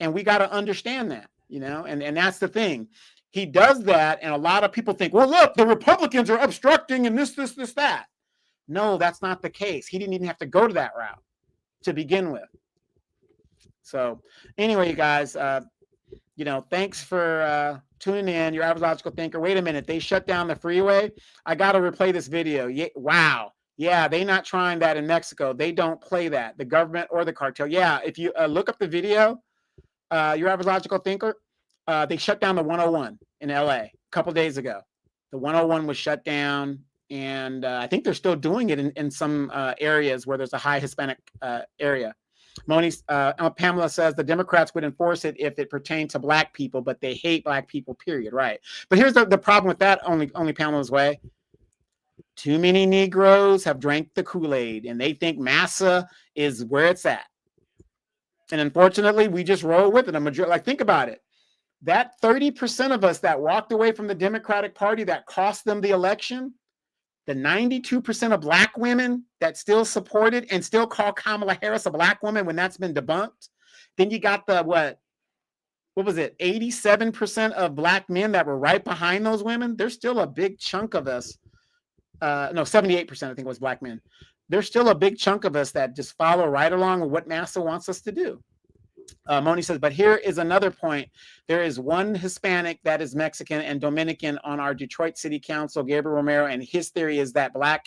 And we got to understand that, and that's the thing. He does that, and a lot of people think, well, look, the Republicans are obstructing and this, that. No, that's not the case. He didn't even have to go to that route to begin with. So anyway, you guys, thanks for tuning in. Your average logical thinker. Wait a minute. They shut down the freeway. I got to replay this video. Yeah, wow. Yeah, they're not trying that in Mexico. They don't play that, the government or the cartel. Yeah, if you look up the video, your average logical thinker, they shut down the 101 in LA a couple days ago. The 101 was shut down. And I think they're still doing it in some areas where there's a high Hispanic area. Pamela says the Democrats would enforce it if it pertained to Black people, but they hate Black people, period. Right. But here's the problem with that, only Pamela's way. Too many Negroes have drank the Kool-Aid, and they think massa is where it's at. And unfortunately, we just roll with it. A majority, think about it. That 30% of us that walked away from the Democratic Party that cost them the election, the 92% of Black women that still supported and still call Kamala Harris a Black woman when that's been debunked. Then you got the, what was it? 87% of Black men that were right behind those women. There's still a big chunk of us. 78%, I think was Black men. There's still a big chunk of us that just follow right along with what massa wants us to do. Moni says, but here is another point. There is one Hispanic that is Mexican and Dominican on our Detroit City Council, Gabriel Romero, and his theory is that Black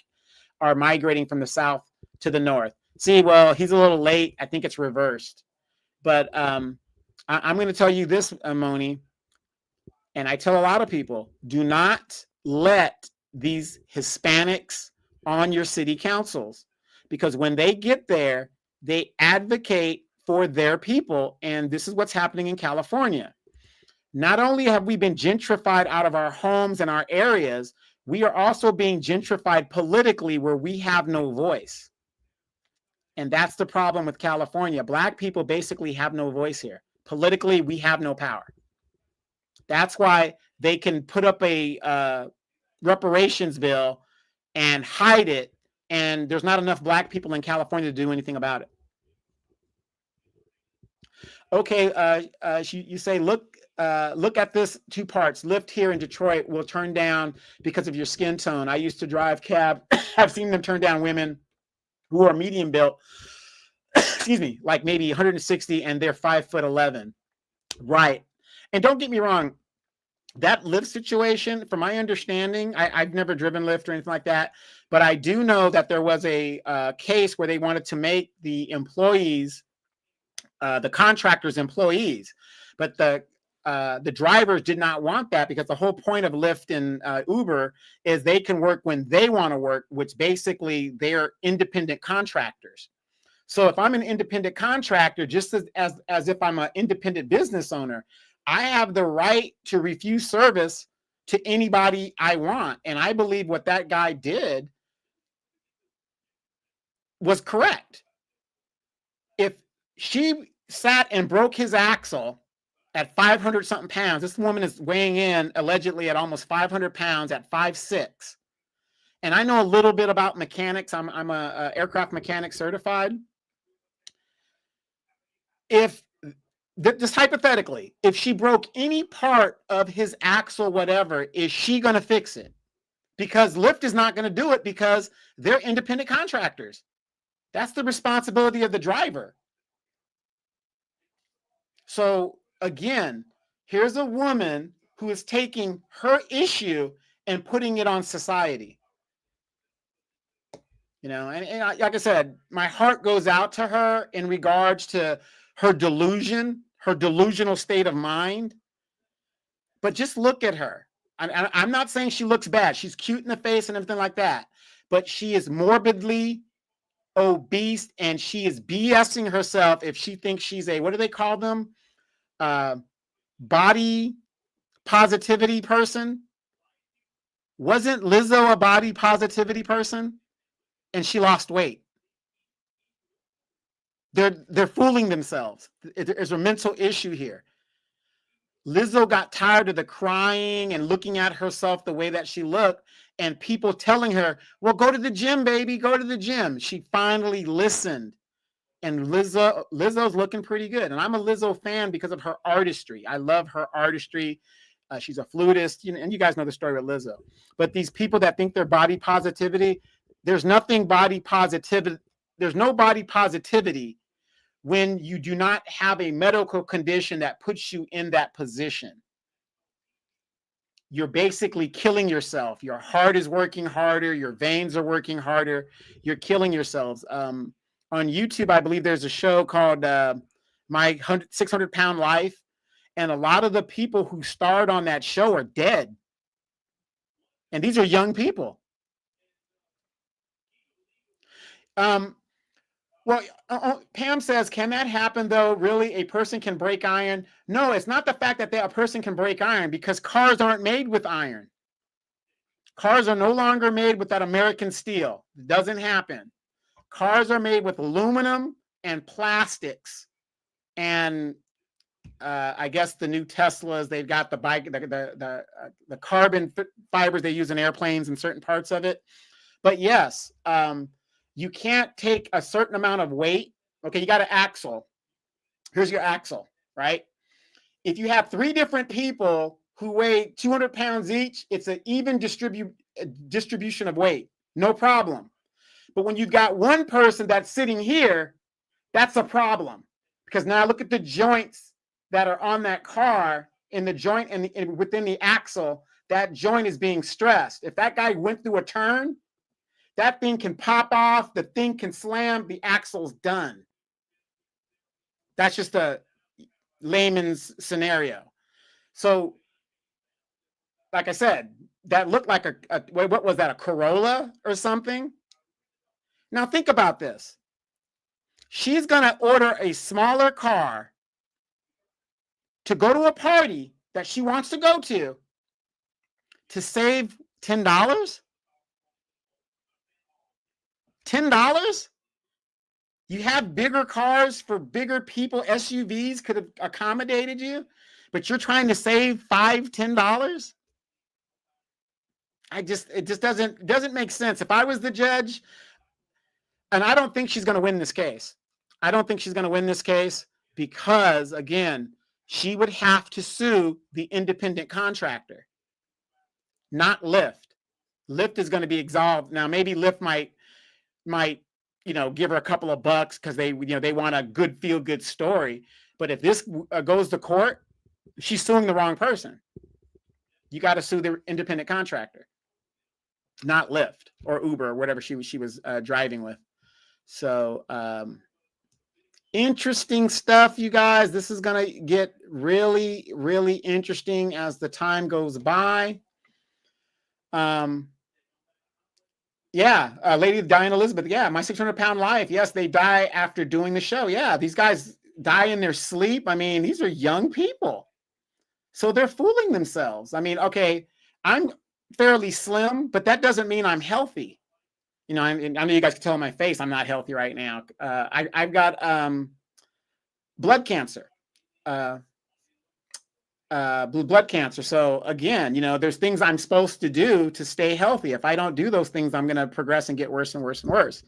are migrating from the South to the North. See, well, he's a little late. I think it's reversed. But I'm going to tell you this, Moni, and I tell a lot of people, do not let these Hispanics on your city councils, because when they get there, they advocate for their people. And this is what's happening in California. Not only have we been gentrified out of our homes and our areas, we are also being gentrified politically where we have no voice. And that's the problem with California. Black people basically have no voice here. Politically, we have no power. That's why they can put up a reparations bill and hide it. And there's not enough Black people in California to do anything about it. Okay, you say, look at this 2 parts. Lyft here in Detroit will turn down because of your skin tone. I used to drive cab. I've seen them turn down women who are medium built excuse me, like maybe 160 and they're 5'11". Right. And don't get me wrong, that Lyft situation, from my understanding, I've never driven Lyft or anything like that, but I do know that there was a case where they wanted to make the employees, the contractors employees, but the drivers did not want that, because the whole point of Lyft and Uber is they can work when they want to work, which basically they're independent contractors. So if I'm an independent contractor, just as if I'm an independent business owner, I have the right to refuse service to anybody I want. And I believe what that guy did was correct. If she sat and broke his axle at 500 something pounds, this woman is weighing in allegedly at almost 500 pounds at 5'6". And I know a little bit about mechanics. I'm a aircraft mechanic certified. If just hypothetically, if she broke any part of his axle, whatever, is she going to fix it? Because Lyft is not going to do it, because they're independent contractors. That's the responsibility of the driver. So again, here's a woman who is taking her issue and putting it on society. You know, and like I said, my heart goes out to her in regards to her delusion, her delusional state of mind. But just look at her. I'm not saying she looks bad. She's cute in the face and everything like that. But she is morbidly obese, and she is BSing herself if she thinks she's a, what do they call them? Body positivity person. Wasn't Lizzo a body positivity person? And she lost weight. They're fooling themselves. There's a mental issue here. Lizzo got tired of the crying and looking at herself the way that she looked, and people telling her, well, go to the gym, baby, go to the gym. She finally listened, and Lizzo's looking pretty good. And I'm a Lizzo fan because of her artistry. I love her artistry. She's a flutist, you know, and you guys know the story with Lizzo. But these people that think they're body positivity, there's nothing body positivity. There's no body positivity when you do not have a medical condition that puts you in that position. You're basically killing yourself. Your heart is working harder. Your veins are working harder. You're killing yourselves. On YouTube, I believe there's a show called My 600-Pound Life. And a lot of the people who starred on that show are dead. And these are young people. Well, Pam says, can that happen though? Really, a person can break iron? No, it's not the fact that a person can break iron, because cars aren't made with iron. Cars are no longer made with that American steel. It doesn't happen. Cars are made with aluminum and plastics. And I guess the new Teslas, they've got the bike, the carbon fibers they use in airplanes and certain parts of it. But yes, you can't take a certain amount of weight. Okay, you got an axle. Here's your axle, right? If you have 3 different people who weigh 200 pounds each, it's an even distribution of weight. No problem. But when you've got one person that's sitting here, that's a problem. Because now look at the joints that are on that car, in the joint and within the axle, that joint is being stressed. If that guy went through a turn, that thing can pop off, the thing can slam, the axle's done. That's just a layman's scenario. So, like I said, that looked like what was that, a Corolla or something? Now think about this. She's going to order a smaller car to go to a party that she wants to go to save $10? $10? You have bigger cars for bigger people. SUVs could have accommodated you, but you're trying to save $5, $10? It just doesn't make sense. If I was the judge, and I don't think she's going to win this case. I don't think she's going to win this case because, again, she would have to sue the independent contractor, not Lyft. Lyft is going to be absolved. Now, maybe Lyft might give her a couple of bucks because they want a good feel good story. But if this goes to court, she's suing the wrong person. You got to sue the independent contractor, not Lyft or Uber or whatever she was driving with. So interesting stuff, you guys. This is going to get really, really interesting as the time goes by. Lady Diana Elizabeth. Yeah, My 600-Pound Life. Yes, they die after doing the show. Yeah, these guys die in their sleep. I mean, these are young people. So they're fooling themselves. I mean, okay, I'm fairly slim, but that doesn't mean I'm healthy. I know you guys can tell in my face I'm not healthy right now. I've got blood cancer. Blood cancer. So again, there's things I'm supposed to do to stay healthy. If I don't do those things, I'm going to progress and get worse and worse and worse.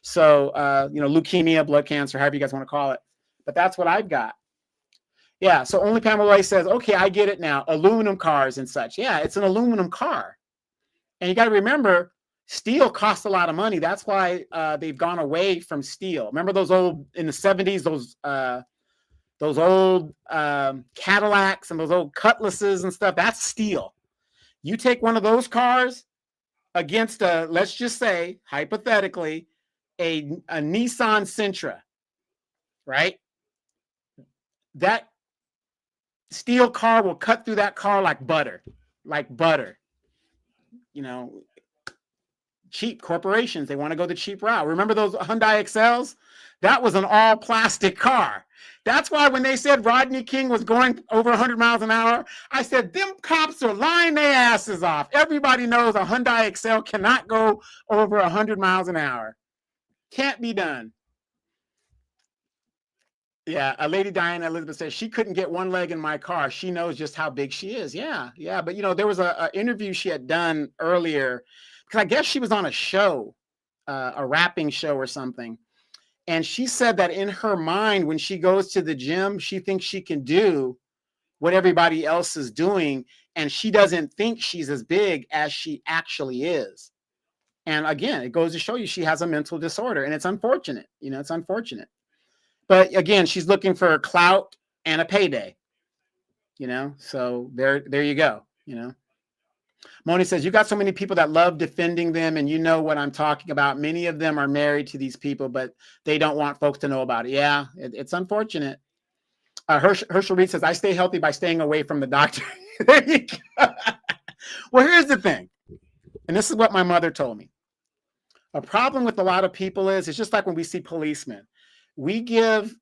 So, leukemia, blood cancer, however you guys want to call it. But that's what I've got. Yeah. So Only Pamela Ray says, okay, I get it now. Aluminum cars and such. Yeah, it's an aluminum car. And you got to remember, steel costs a lot of money. That's why they've gone away from steel. Remember those old, in the 70s, those old Cadillacs and those old Cutlasses and stuff, that's steel. You take one of those cars against let's just say, hypothetically, a Nissan Sentra, right? That steel car will cut through that car like butter. Cheap corporations, they want to go the cheap route. Remember those Hyundai Excels? That was an all plastic car. That's why when they said Rodney King was going over 100 miles an hour, I said, them cops are lying their asses off. Everybody knows a Hyundai Excel cannot go over 100 miles an hour. Can't be done. Yeah, Lady Diana Elizabeth says she couldn't get one leg in my car. She knows just how big she is. Yeah. But, there was a interview she had done earlier, because I guess she was on a show, a rapping show or something. And she said that in her mind, when she goes to the gym, she thinks she can do what everybody else is doing. And she doesn't think she's as big as she actually is. And again, it goes to show you she has a mental disorder, and it's unfortunate. It's unfortunate. But again, she's looking for clout and a payday. So there you go. Moni says, you got so many people that love defending them, and you know what I'm talking about. Many of them are married to these people, but they don't want folks to know about it. Yeah, it's unfortunate. Herschel Reed says, I stay healthy by staying away from the doctor. There you go. Well, here's the thing, and this is what my mother told me. A problem with a lot of people is, it's just like when we see policemen. We give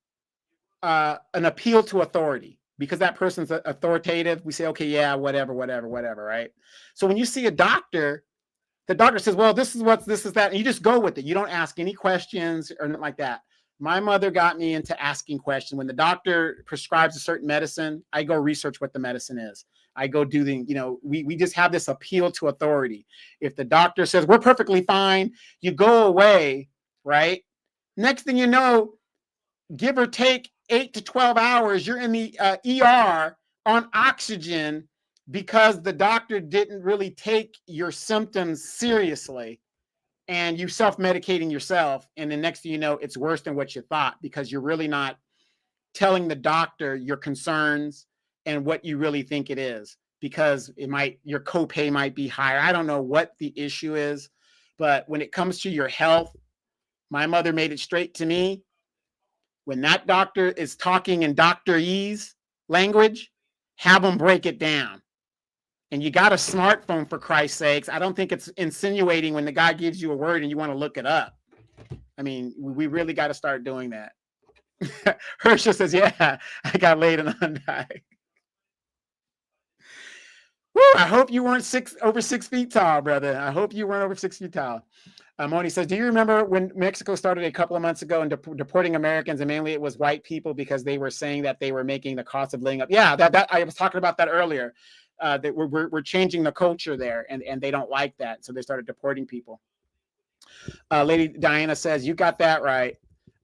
an appeal to authority. Because that person's authoritative, we say, okay, yeah, whatever, right? So when you see a doctor, the doctor says, well, this is that, and you just go with it. You don't ask any questions or nothing like that. My mother got me into asking questions. When the doctor prescribes a certain medicine, I go research what the medicine is. I go do we just have this appeal to authority. If the doctor says, we're perfectly fine, you go away, right? Next thing you know, give or take 8 to 12 hours, you're in the ER on oxygen because the doctor didn't really take your symptoms seriously, and you self-medicating yourself. And the next thing you know, it's worse than what you thought, because you're really not telling the doctor your concerns and what you really think it is, because your copay might be higher. I don't know what the issue is, but when it comes to your health, my mother made it straight to me. When that doctor is talking in doctorese language, have them break it down. And you got a smartphone, for Christ's sakes. I don't think it's insinuating when the guy gives you a word and you want to look it up. I mean, we really got to start doing that. Herschel says, yeah, I got laid in a Hyundai. Woo, I hope you weren't over 6 feet tall, brother. I hope you weren't over 6 feet tall. Moni says, do you remember when Mexico started a couple of months ago and deporting Americans, and mainly it was white people because they were saying that they were making the cost of living up? Yeah, that I was talking about that earlier. That we're changing the culture there, and they don't like that, so they started deporting people. Lady Diana says, you got that right.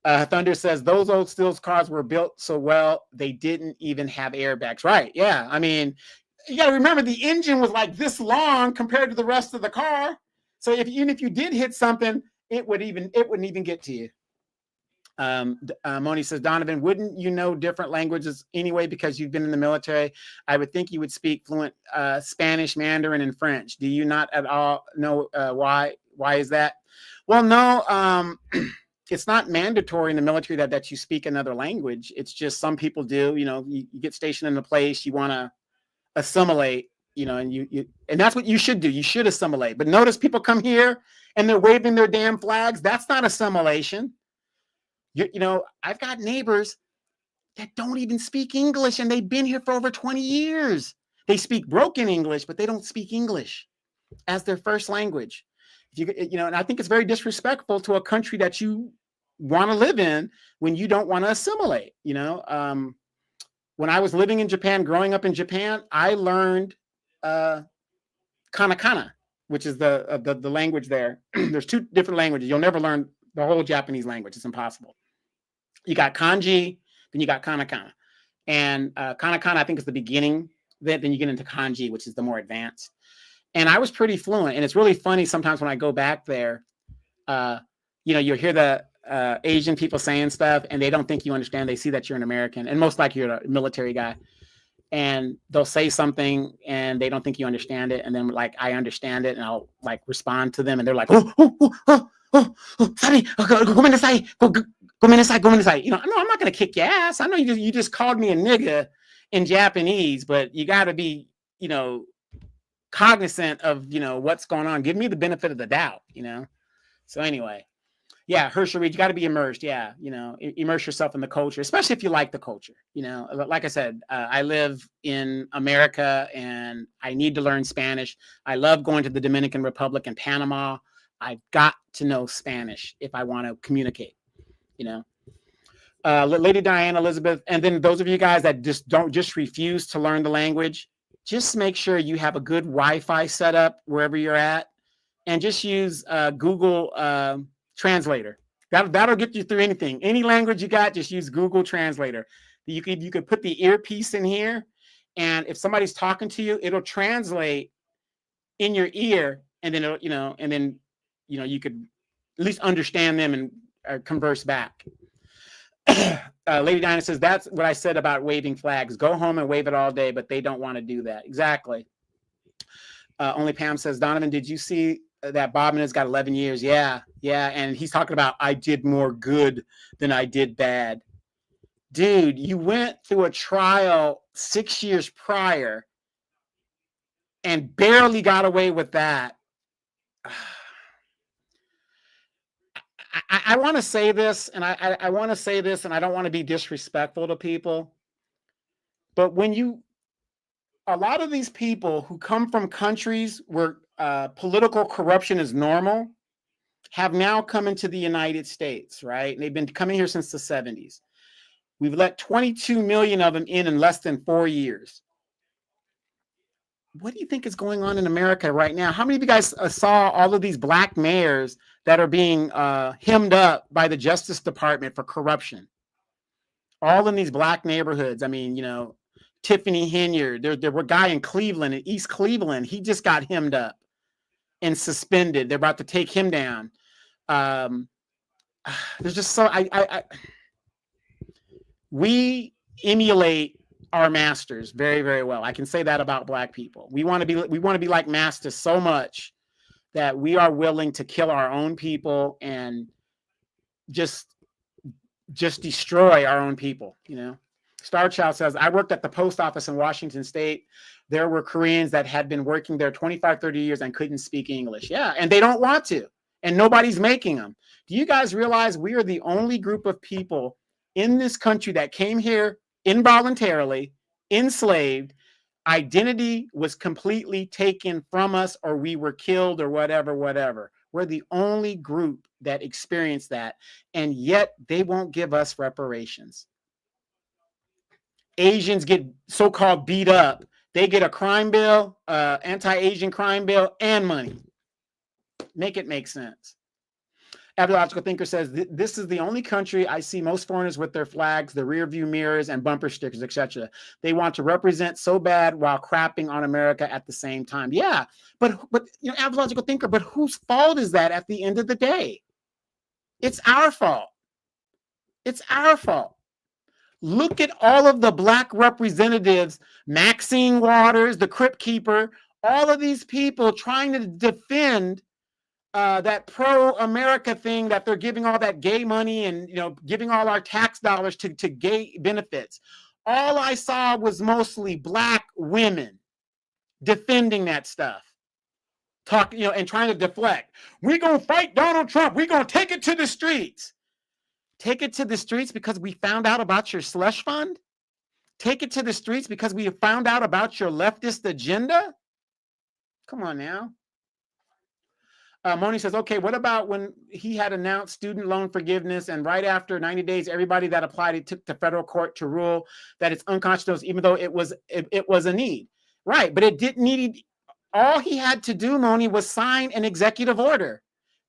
Thunder says, those old Steels cars were built so well they didn't even have airbags. Right? Yeah, I mean, you got to remember the engine was like this long compared to the rest of the car. So even if you did hit something, it wouldn't even get to you. Moni says, Donovan, wouldn't you know different languages anyway because you've been in the military? I would think you would speak fluent Spanish, Mandarin, and French. Do you not at all know why? Why is that? Well, no, it's not mandatory in the military that you speak another language. It's just some people do. You know, you get stationed in a place, you want to assimilate, you know, and and that's what you should do. You should assimilate. But notice people come here and they're waving their damn flags. That's not assimilation. You know, I've got neighbors that don't even speak English and they've been here for over 20 years. They speak broken English, but they don't speak English as their first language. You know, and I think it's very disrespectful to a country that you want to live in when you don't want to assimilate. You know, when I was living in Japan, growing up in Japan, I learned katakana, which is the language there. There's two different languages. You'll never learn the whole Japanese language. It's impossible. You got kanji, then you got katakana. And katakana, I think, is the beginning. Then you get into kanji, which is the more advanced. And I was pretty fluent. And it's really funny sometimes when I go back there, you know, you'll hear the Asian people saying stuff and they don't think you understand. They see that you're an American and most likely you're a military guy. And they'll say something and they don't think you understand it. And then like, I understand it and I'll like respond to them and they're like, sorry, go inside. You know, no, I'm not going to kick your ass. I know you just called me a nigga in Japanese, but you got to be, you know, cognizant of, you know, what's going on. Give me the benefit of the doubt, you know? So anyway, yeah, Hershey Reed, you got to be immersed. Yeah. You know, immerse yourself in the culture, especially if you like the culture. You know, like I said, I live in America and I need to learn Spanish. I love going to the Dominican Republic and Panama. I've got to know Spanish if I want to communicate, you know? Lady Diana, Elizabeth, and then those of you guys that just refuse to learn the language, just make sure you have a good Wi-Fi setup wherever you're at, and just use Google Translator. That'll get you through anything. Any language you got, just use Google Translator. You could put the earpiece in here, and if somebody's talking to you, it'll translate in your ear, and then you could at least understand them and converse back. Lady Diana says, that's what I said about waving flags. Go home and wave it all day, but they don't want to do that. Exactly. Only Pam says, Donovan, did you see that Bobbin has got 11 years? Yeah. And he's talking about, I did more good than I did bad. Dude, you went through a trial 6 years prior and barely got away with that. I want to say this, and I want to say this, and I don't want to be disrespectful to people, but a lot of these people who come from countries where political corruption is normal have now come into the United States, right? And they've been coming here since the 70s. We've let 22 million of them in less than 4 years. What do you think is going on in America right now? How many of you guys saw all of these black mayors that are being hemmed up by the Justice Department for corruption? All in these black neighborhoods. I mean, you know, Tiffany Henyard, there were a guy in Cleveland, in East Cleveland. He just got hemmed up and suspended. They're about to take him down. There's just so we emulate our masters very, very well. I can say that about black people. We want to be like masters so much that we are willing to kill our own people and just destroy our own people, you know. Star Child says, I worked at the post office in Washington State. There were Koreans that had been working there 25, 30 years and couldn't speak English. Yeah, and they don't want to, and nobody's making them. Do you guys realize we are the only group of people in this country that came here involuntarily, enslaved, identity was completely taken from us, or we were killed, or whatever. We're the only group that experienced that, and yet they won't give us reparations. Asians get so-called beat up. They get a crime bill, anti-Asian crime bill, and money. Make it make sense. Abiological Thinker says, this is the only country I see most foreigners with their flags, the rear view mirrors, and bumper stickers, etc. They want to represent so bad while crapping on America at the same time. Yeah, but you know, Abiological Thinker, but whose fault is that at the end of the day? It's our fault. It's our fault. Look at all of the black representatives, Maxine Waters, the Crypt Keeper, all of these people trying to defend that pro-America thing, that they're giving all that gay money and, you know, giving all our tax dollars to gay benefits. All I saw was mostly black women defending that stuff. Talk, you know, and trying to deflect. We're going to fight Donald Trump. We're going to take it to the streets. Take it to the streets because we found out about your slush fund? Take it to the streets because we found out about your leftist agenda? Come on now. Moni says, okay, what about when he had announced student loan forgiveness and right after 90 days, everybody that applied, it took to federal court to rule that it's unconscionable, even though it was a need. Right, but it didn't need, all he had to do, Moni, was sign an executive order.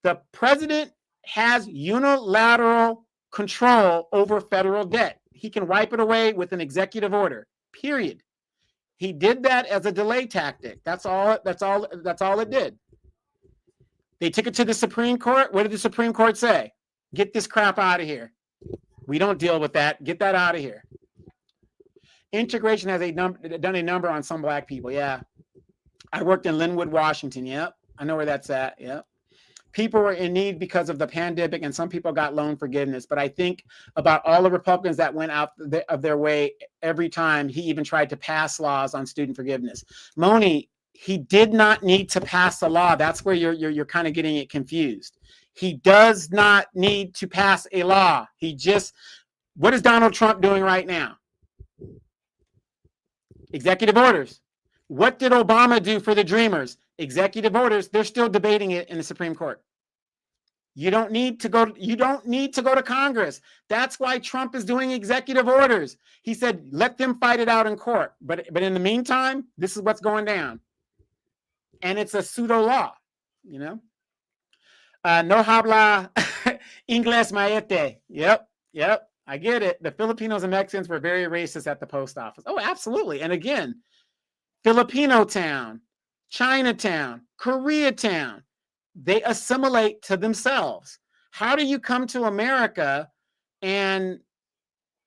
The president has unilateral control over federal debt. He can wipe it away with an executive order, period. He did that as a delay tactic. That's all it did. They took it to the Supreme Court. What did the Supreme Court say? Get this crap out of here. We don't deal with that. Get that out of here. Integration has done a number on some black people. Yeah. I worked in Linwood, Washington. Yep. I know where that's at. Yep. People were in need because of the pandemic, and some people got loan forgiveness. But I think about all the Republicans that went out of their way every time he even tried to pass laws on student forgiveness. Moni, he did not need to pass a law. That's where you're kind of getting it confused. He does not need to pass a law. What is Donald Trump doing right now? Executive orders. What did Obama do for the Dreamers? Executive orders. They're still debating it in the Supreme Court. You don't need to go to Congress. That's why Trump is doing executive orders. He said, let them fight it out in court. But in the meantime, this is what's going down. And it's a pseudo law, you know. No habla inglés maete. Yep. I get it. The Filipinos and Mexicans were very racist at the post office. Oh, absolutely. And again, Filipino town, Chinatown, Koreatown, they assimilate to themselves. How do you come to America and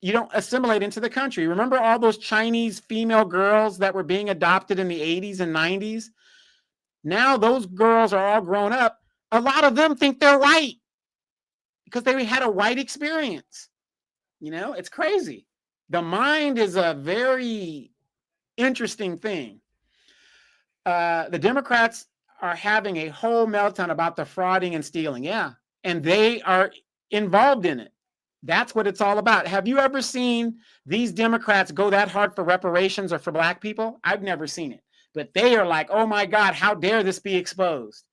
you don't assimilate into the country? Remember all those Chinese female girls that were being adopted in the 80s and 90s? Now those girls are all grown up. A lot of them think they're white because they had a white experience. You know, it's crazy. The mind is a very interesting thing. The Democrats are having a whole meltdown about the frauding and stealing. Yeah. And they are involved in it. That's what it's all about. Have you ever seen these Democrats go that hard for reparations or for black people? I've never seen it. But they are like, oh my God, how dare this be exposed?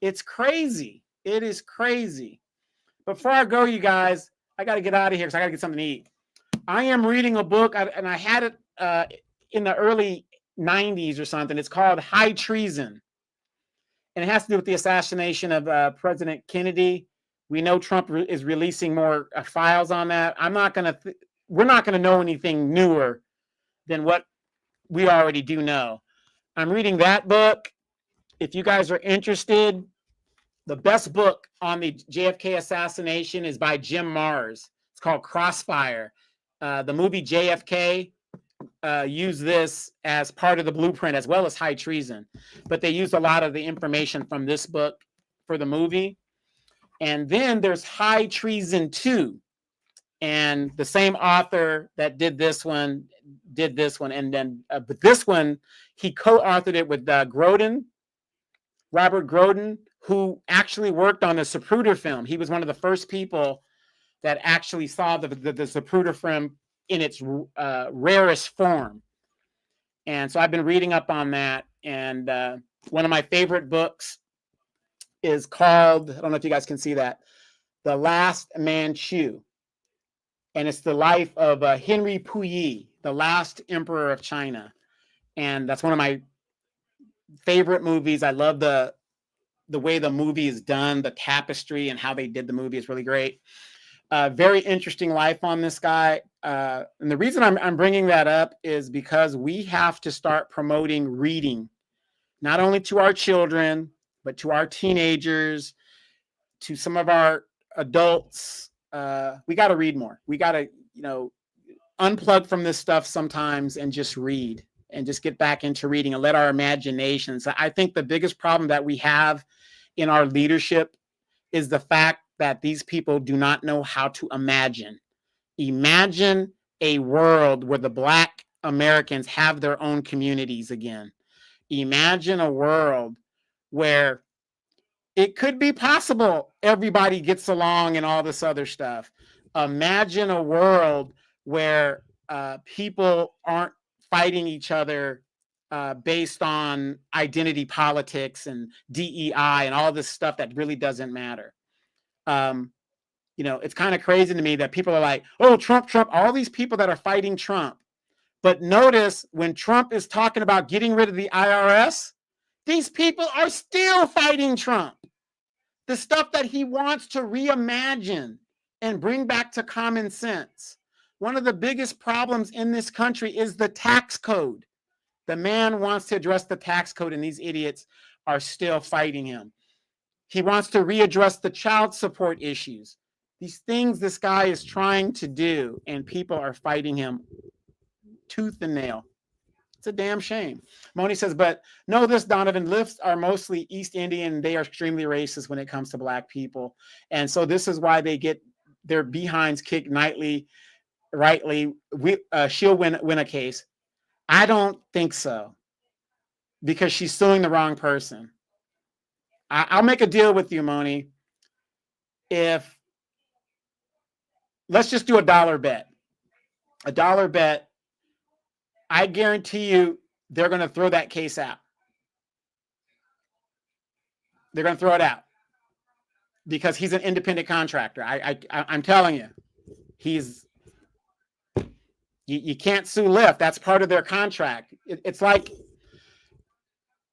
It's crazy. It is crazy. Before I go, you guys, I got to get out of here because I got to get something to eat. I am reading a book, and I had it in the early 90s or something. It's called High Treason. And it has to do with the assassination of President Kennedy. We know Trump is releasing more files on that. We're not going to know anything newer than what we already do know. I'm reading that book. If you guys are interested, the best book on the JFK assassination is by Jim Marrs. It's called Crossfire. The movie JFK used this as part of the blueprint as well as High Treason. But they used a lot of the information from this book for the movie. And then there's High Treason 2. And the same author that did this one. And then, but this one, he co-authored it with Robert Groden, who actually worked on the Zapruder film. He was one of the first people that actually saw the Zapruder film in its rarest form. And so I've been reading up on that. And one of my favorite books is called, I don't know if you guys can see that, The Last Manchu. And it's the life of Henry Puyi, the last emperor of China. And that's one of my favorite movies. I love the way the movie is done, the tapestry and how they did the movie is really great. Very interesting life on this guy. And the reason I'm bringing that up is because we have to start promoting reading, not only to our children, but to our teenagers, to some of our adults, we got to read more. We got to, unplug from this stuff sometimes and just read and just get back into reading and let our imaginations. I think the biggest problem that we have in our leadership is the fact that these people do not know how to imagine. Imagine a world where the Black Americans have their own communities again. Imagine a world where it could be possible everybody gets along and all this other stuff. Imagine a world where people aren't fighting each other based on identity politics and DEI and all this stuff that really doesn't matter. It's kind of crazy to me that people are like, oh, Trump, all these people that are fighting Trump. But notice when Trump is talking about getting rid of the IRS, these people are still fighting Trump. The stuff that he wants to reimagine and bring back to common sense. One of the biggest problems in this country is the tax code. The man wants to address the tax code, and these idiots are still fighting him. He wants to readdress the child support issues. These things this guy is trying to do, and people are fighting him tooth and nail. It's a damn shame. Moni says, but know this, Donovan, lifts are mostly East Indian, and they are extremely racist when it comes to Black people. And so this is why they get their behinds kicked nightly, rightly. She'll win a case. I don't think so, because she's suing the wrong person. I'll make a deal with you, Moni. If, let's just do $1 bet. $1 bet. I guarantee you they're going to throw that case out. They're going to throw it out because he's an independent contractor. I'm telling you, you can't sue Lyft. That's part of their contract. It's like,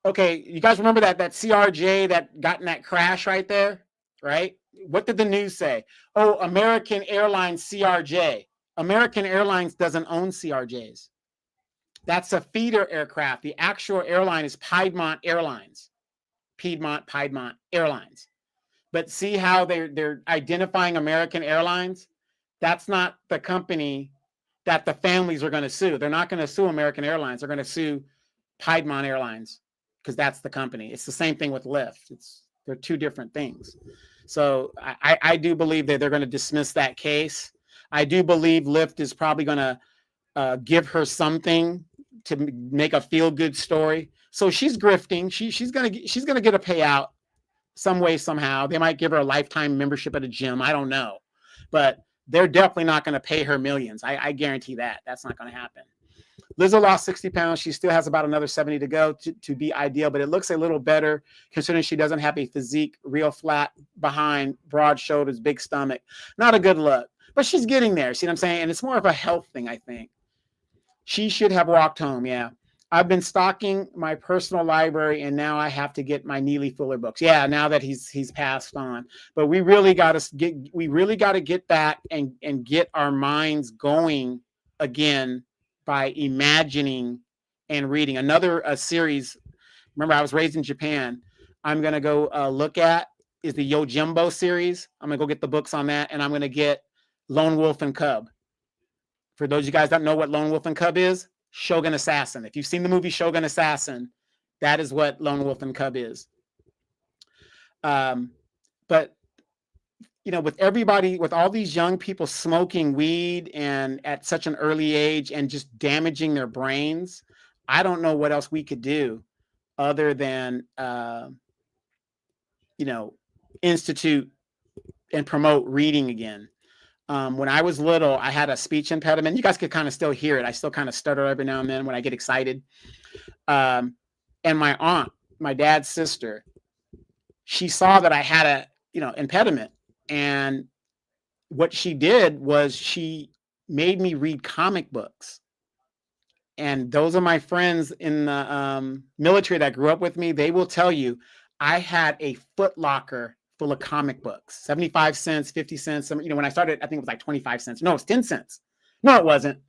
okay, you guys remember that CRJ that got in that crash right there, right? What did the news say? Oh, American Airlines CRJ. American Airlines doesn't own CRJs. That's a feeder aircraft. The actual airline is Piedmont Airlines. Piedmont Airlines. But see how they're identifying American Airlines? That's not the company that the families are going to sue. They're not going to sue American Airlines. They're going to sue Piedmont Airlines because that's the company. It's the same thing with Lyft. They're two different things. So I do believe that they're going to dismiss that case. I do believe Lyft is probably going to give her something to make a feel-good story. So she's grifting. She's gonna get a payout some way, somehow. They might give her a lifetime membership at a gym. I don't know, but they're definitely not going to pay her millions. I guarantee that. That's not going to happen. Lizzo lost 60 pounds. She still has about another 70 to go to be ideal, but it looks a little better considering she doesn't have a physique, real flat behind, broad shoulders, big stomach. Not a good look, but she's getting there. See what I'm saying? And it's more of a health thing, I think. She should have walked home. Yeah. I've been stocking my personal library, and now I have to get my Neely Fuller books. Yeah, now that he's passed on. But we really got to get back and get our minds going again by imagining and reading. Another series. Remember, I was raised in Japan. I'm gonna go look at is the Yojimbo series. I'm gonna go get the books on that, and I'm gonna get Lone Wolf and Cub. For those of you guys that know what Lone Wolf and Cub is, Shogun Assassin. If you've seen the movie Shogun Assassin, that is what Lone Wolf and Cub is. But with everybody, with all these young people smoking weed and at such an early age and just damaging their brains, I don't know what else we could do other than institute and promote reading again. When I was little, I had a speech impediment. You guys could kind of still hear it. I still kind of stutter every now and then when I get excited. And my aunt, my dad's sister, she saw that I had a, impediment. And what she did was she made me read comic books. And those are my friends in the military that grew up with me. They will tell you I had a Foot Locker full of comic books, 75 cents, 50 cents. When I started, I think it was like 25 cents. No, it's 10 cents. No, it wasn't.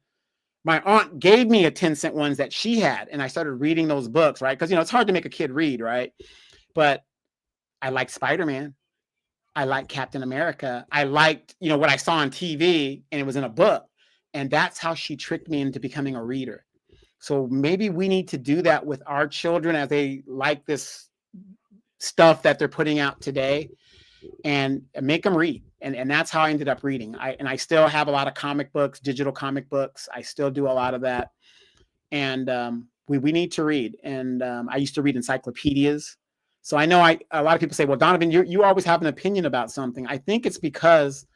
My aunt gave me a 10-cent ones that she had, and I started reading those books, right? Because, it's hard to make a kid read, right? But I liked Spider-Man. I liked Captain America. I liked, what I saw on TV and it was in a book. And that's how she tricked me into becoming a reader. So maybe we need to do that with our children as they like this stuff that they're putting out today, and make them read. And that's how I ended up reading. I still have a lot of comic books, digital comic books. I still do a lot of that. And we need to read. And I used to read encyclopedias. So I know a lot of people say, well, Donovan, you always have an opinion about something. I think it's because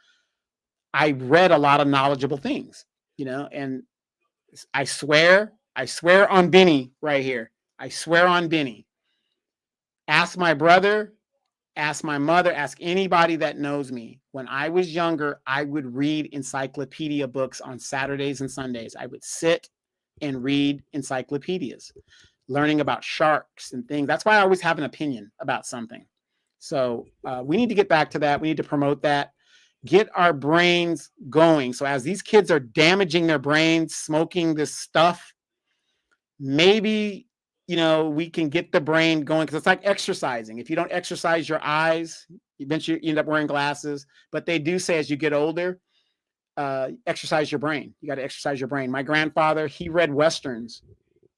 I read a lot of knowledgeable things, and I swear on Benny right here. I swear on Benny. Ask my brother, ask my mother, ask anybody that knows me. When I was younger, I would read encyclopedia books on Saturdays and Sundays. I would sit and read encyclopedias, learning about sharks and things. That's why I always have an opinion about something. So we need to get back to that. We need to promote that, get our brains going. So as these kids are damaging their brains, smoking this stuff, maybe, we can get the brain going, because it's like exercising. If you don't exercise your eyes, eventually you end up wearing glasses. But they do say as you get older, exercise your brain. You got to exercise your brain. My grandfather, he read Westerns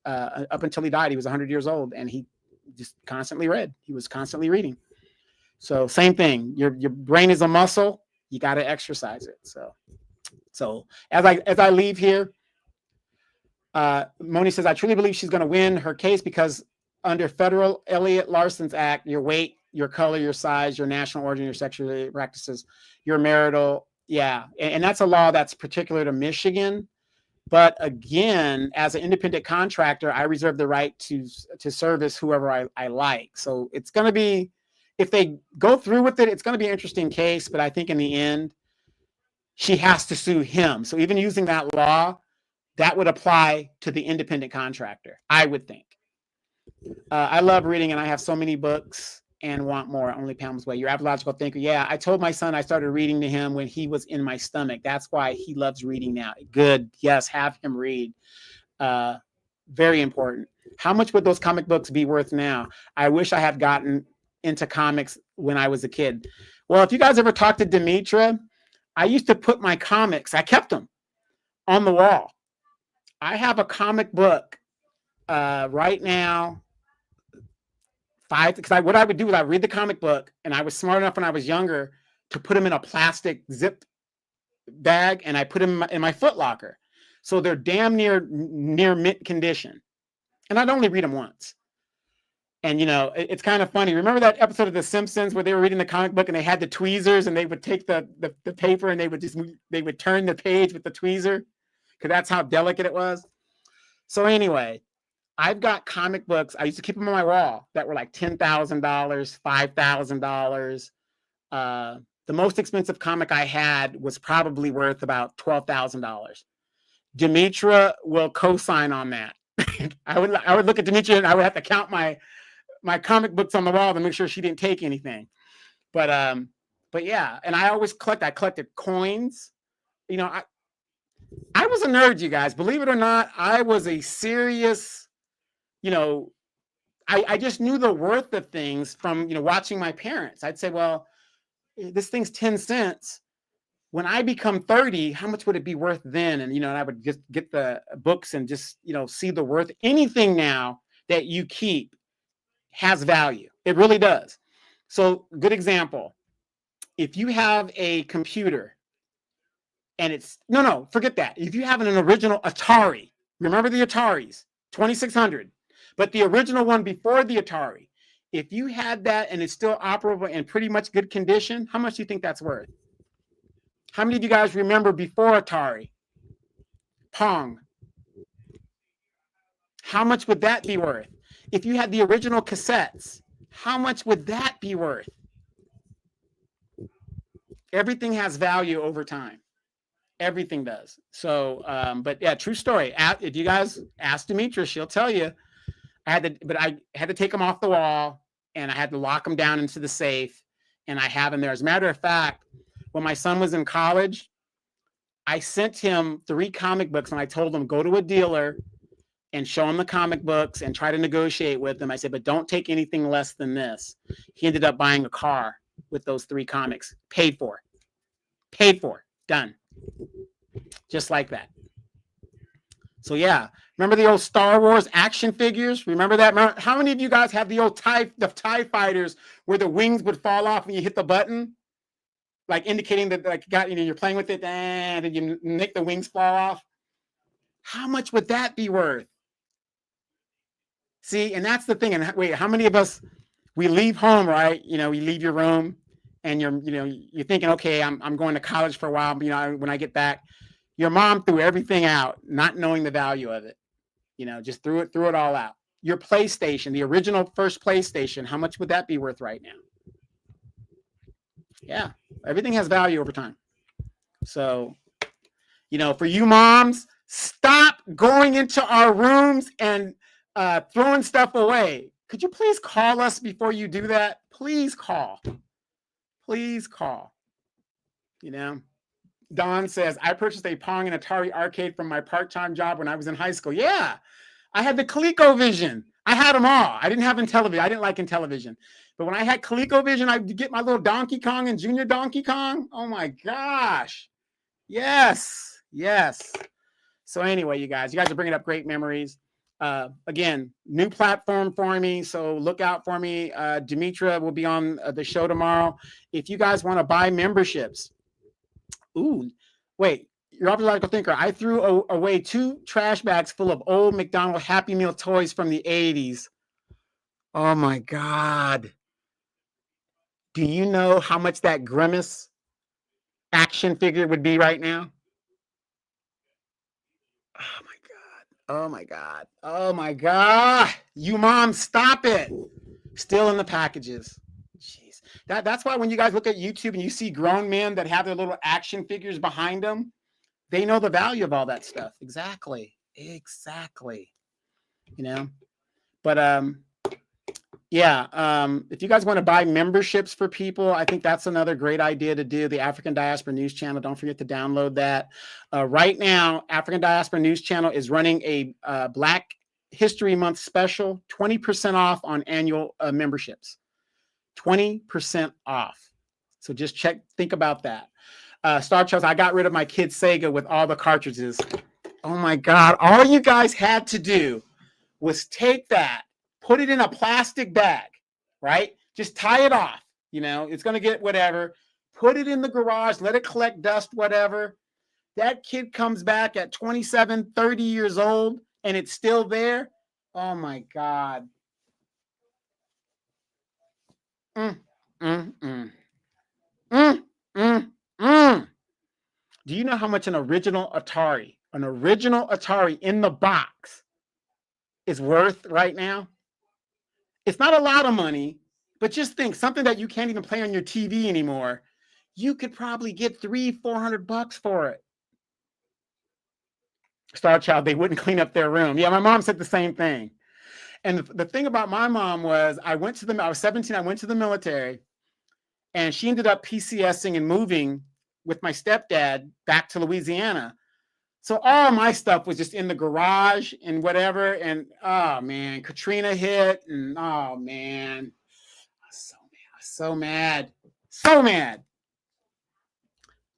up until he died. He was 100 years old, and he just constantly read. He was constantly reading. So same thing. Your brain is a muscle. You got to exercise it. So as I leave here, Moni says, I truly believe she's going to win her case because under federal Elliott Larson's Act, your weight, your color, your size, your national origin, your sexual practices, your marital. Yeah. And that's a law that's particular to Michigan. But again, as an independent contractor, I reserve the right to service whoever I like. So it's going to be, if they go through with it, it's going to be an interesting case. But I think in the end, she has to sue him. So even using that law, that would apply to the independent contractor, I would think. I love reading, and I have so many books and want more. Only Pamela's Way. Your astrological thinker. Yeah, I told my son I started reading to him when he was in my stomach. That's why he loves reading now. Good. Yes, have him read. Very important. How much would those comic books be worth now? I wish I had gotten into comics when I was a kid. Well, if you guys ever talked to Demetra, I used to put my comics, I kept them on the wall. I have a comic book right now, because what I would do is I read the comic book, and I was smart enough when I was younger to put them in a plastic zip bag, and I put them in my Foot Locker. So they're damn near mint condition. And I'd only read them once. And, it's kind of funny. Remember that episode of The Simpsons where they were reading the comic book and they had the tweezers, and they would take the paper and they would turn the page with the tweezer, because that's how delicate it was. So anyway, I've got comic books. I used to keep them on my wall that were like $10,000, $5,000. The most expensive comic I had was probably worth about $12,000. Demetra will co-sign on that. I would look at Demetra and I would have to count my comic books on the wall to make sure she didn't take anything. But yeah, and I always I collected coins. I was a nerd, you guys. Believe it or not, I was a serious, I just knew the worth of things from, watching my parents. I'd say, well, this thing's 10 cents. When I become 30, how much would it be worth then? And, and I would just get the books and just, see the worth. Anything now that you keep has value. It really does. So good example. If you have a computer, and it's, forget that. If you have an original Atari, remember the Ataris, 2600, but the original one before the Atari, if you had that and it's still operable and pretty much good condition, how much do you think that's worth? How many of you guys remember before Atari? Pong. How much would that be worth? If you had the original cassettes, how much would that be worth? Everything has value over time. Everything does. So, but yeah, true story. If you guys ask Demetra, she'll tell you. I had to take them off the wall, and I had to lock them down into the safe, and I have them there. As a matter of fact, when my son was in college, I sent him 3 comic books, and I told him, go to a dealer and show him the comic books and try to negotiate with them. I said, but don't take anything less than this. He ended up buying a car with those 3 comics. Paid for, done. Just like that. So yeah, remember the old Star Wars action figures? Remember that? Remember, how many of you guys have the old TIE fighters where the wings would fall off when you hit the button? Like indicating that like you're playing with it and then you make the wings fall off. How much would that be worth? See, and that's the thing. And wait, how many of us, we leave home, right? You leave your room and you're thinking, okay, I'm going to college for a while. When I get back, your mom threw everything out, not knowing the value of it. Just threw it all out. Your PlayStation, the original first PlayStation, how much would that be worth right now? Yeah, everything has value over time. So, for you moms, stop going into our rooms and throwing stuff away. Could you please call us before you do that? Please call. Don says, I purchased a Pong and Atari arcade from my part-time job when I was in high school. Yeah, I had the ColecoVision. I had them all. I didn't have Intellivision. I didn't like Intellivision. But when I had ColecoVision, I'd get my little Donkey Kong and Junior Donkey Kong. Oh my gosh. Yes. So anyway, you guys are bringing up great memories. Again, new platform for me, so look out for me. Demetra will be on the show tomorrow. If you guys want to buy memberships, wait, you're obviously like a thinker. I threw away 2 trash bags full of old McDonald Happy Meal toys from the 80s. Oh my God. Do you know how much that Grimace action figure would be right now? Oh my God. You moms, stop it. Still in the packages. Jeez. That's why when you guys look at YouTube and you see grown men that have their little action figures behind them, they know the value of all that stuff. Exactly. But if you guys want to buy memberships for people, I think that's another great idea to do. The African Diaspora News Channel. Don't forget to download that. Right now, African Diaspora News Channel is running a Black History Month special, 20% off on annual memberships. 20% off. So just think about that. Star Charles, I got rid of my kid's Sega with all the cartridges. Oh my God. All you guys had to do was take that, put it in a plastic bag, right? Just tie it off. It's going to get whatever. Put it in the garage, let it collect dust, whatever. That kid comes back at 27, 30 years old, and it's still there. Oh my God. Do you know how much an original Atari in the box is worth right now? It's not a lot of money, but just think, something that you can't even play on your TV anymore, you could probably get $300-400 for it. Star Child, they wouldn't clean up their room. Yeah, my mom said the same thing. And the thing about my mom was, I was 17, I went to the military, and she ended up PCSing and moving with my stepdad back to Louisiana. So all my stuff was just in the garage and whatever. And oh man, Katrina hit, and oh man, I was so mad.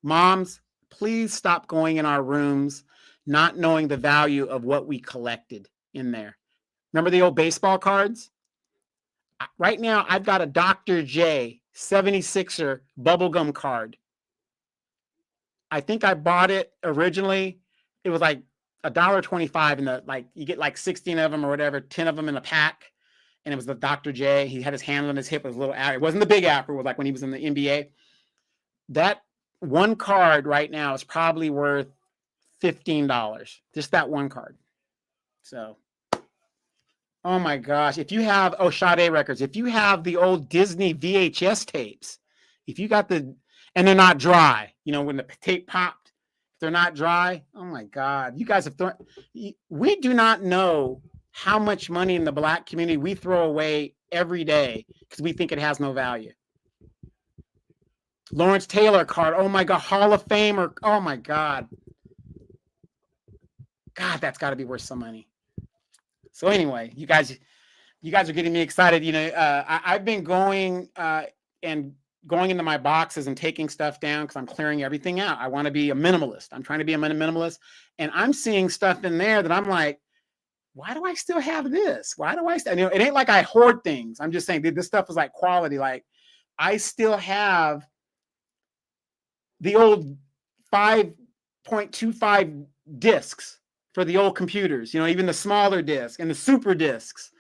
Moms, please stop going in our rooms, not knowing the value of what we collected in there. Remember the old baseball cards? Right now, I've got a Dr. J 76er bubblegum card. I think I bought it originally. It was like $1.25, and you get like 16 of them or whatever, 10 of them in a pack. And it was the Dr. J. He had his hand on his hip with a little afro. It wasn't the big afro. It was like when he was in the NBA. That one card right now is probably worth $15. Just that one card. So, oh my gosh. If you have, Sade Records, if you have the old Disney VHS tapes, if you got and they're not dry, when the tape popped, if they're not dry, oh my God. You guys we do not know how much money in the Black community we throw away every day because we think it has no value. Lawrence Taylor card, oh my God, Hall of Famer, oh my God. God, that's got to be worth some money. So anyway, you guys are getting me excited. I've been going and going into my boxes and taking stuff down because I'm clearing everything out. I want to be a minimalist. I'm trying to be a minimalist. And I'm seeing stuff in there that I'm like, why do I still have this? Why do I still, you know, it ain't like I hoard things. I'm just saying this stuff is like quality. Like I still have the old 5.25 discs for the old computers, you know, even the smaller disc and the super discs.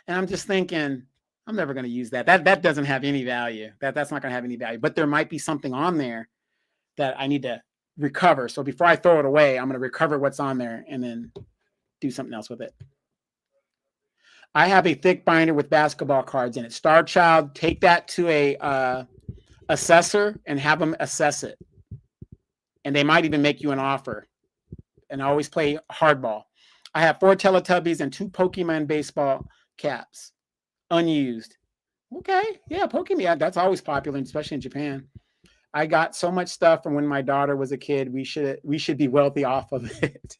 And I'm just thinking, I'm never going to use that. That doesn't have any value. That's not going to have any value. But there might be something on there that I need to recover. So before I throw it away, I'm going to recover what's on there and then do something else with it. I have a thick binder with basketball cards in it. Star Child, take that to a assessor and have them assess it. And they might even make you an offer. And I always play hardball. I have 4 Teletubbies and 2 Pokemon baseball caps, unused. Okay, yeah, Pokemon, that's always popular, especially in Japan. I got so much stuff from when my daughter was a kid. We should be wealthy off of it.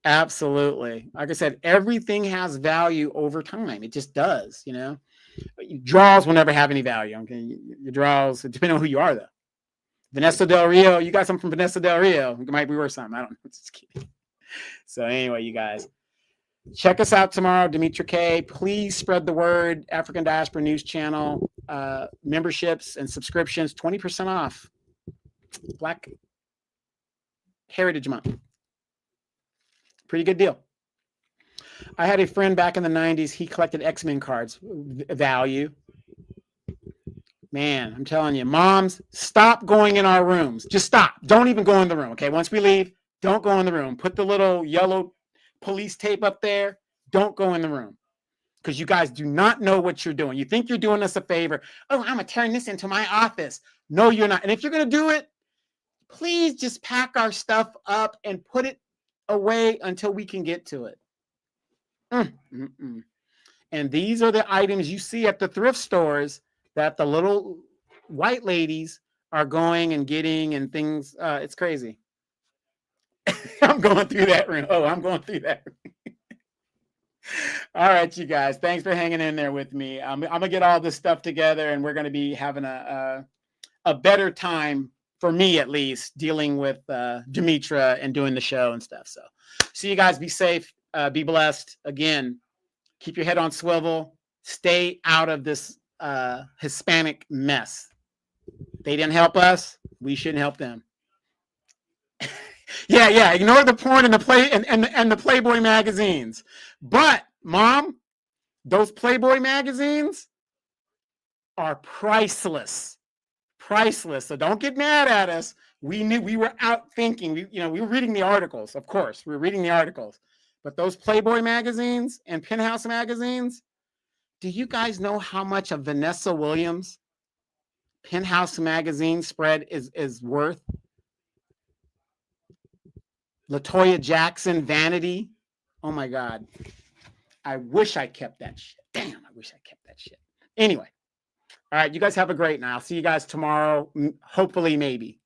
Absolutely. Like I said, everything has value over time. It just does, you know. Draws will never have any value. Okay, your draws, depending on who you are, though. Vanessa Del Rio, you got something from Vanessa Del Rio. It might be worth something. I don't know. Just kidding. So anyway, you guys, check us out tomorrow, Demetra K. Please spread the word. African Diaspora News Channel memberships and subscriptions, 20% off. Black Heritage Month. Pretty good deal. I had a friend back in the 90s. He collected X-Men cards. Value. Man, I'm telling you, moms, stop going in our rooms. Just stop. Don't even go in the room, okay? Once we leave, don't go in the room. Put the little yellow police tape up there. Don't go in the room because you guys do not know what you're doing. You think you're doing us a favor. Oh, I'm going to turn this into my office. No, you're not. And if you're going to do it, please just pack our stuff up and put it away until we can get to it. And these are the items you see at the thrift stores that the little white ladies are going and getting and things. It's crazy. I'm going through that room. Oh, I'm going through that room. All right, you guys. Thanks for hanging in there with me. I'm going to get all this stuff together, and we're going to be having a better time, for me at least, dealing with Demetra and doing the show and stuff. So see you guys. Be safe. Be blessed. Again, keep your head on swivel. Stay out of this Hispanic mess. They didn't help us. We shouldn't help them. Yeah. Ignore the porn and the play and the Playboy magazines. But Mom, those Playboy magazines are priceless. Priceless. So don't get mad at us. We knew we were out thinking. We were reading the articles. Of course, we were reading the articles. But those Playboy magazines and Penthouse magazines, do you guys know how much a Vanessa Williams Penthouse magazine spread is worth? LaToya Jackson Vanity. Oh my God. I wish I kept that shit. Damn, I wish I kept that shit. Anyway. All right, you guys have a great night. I'll see you guys tomorrow. Hopefully, maybe.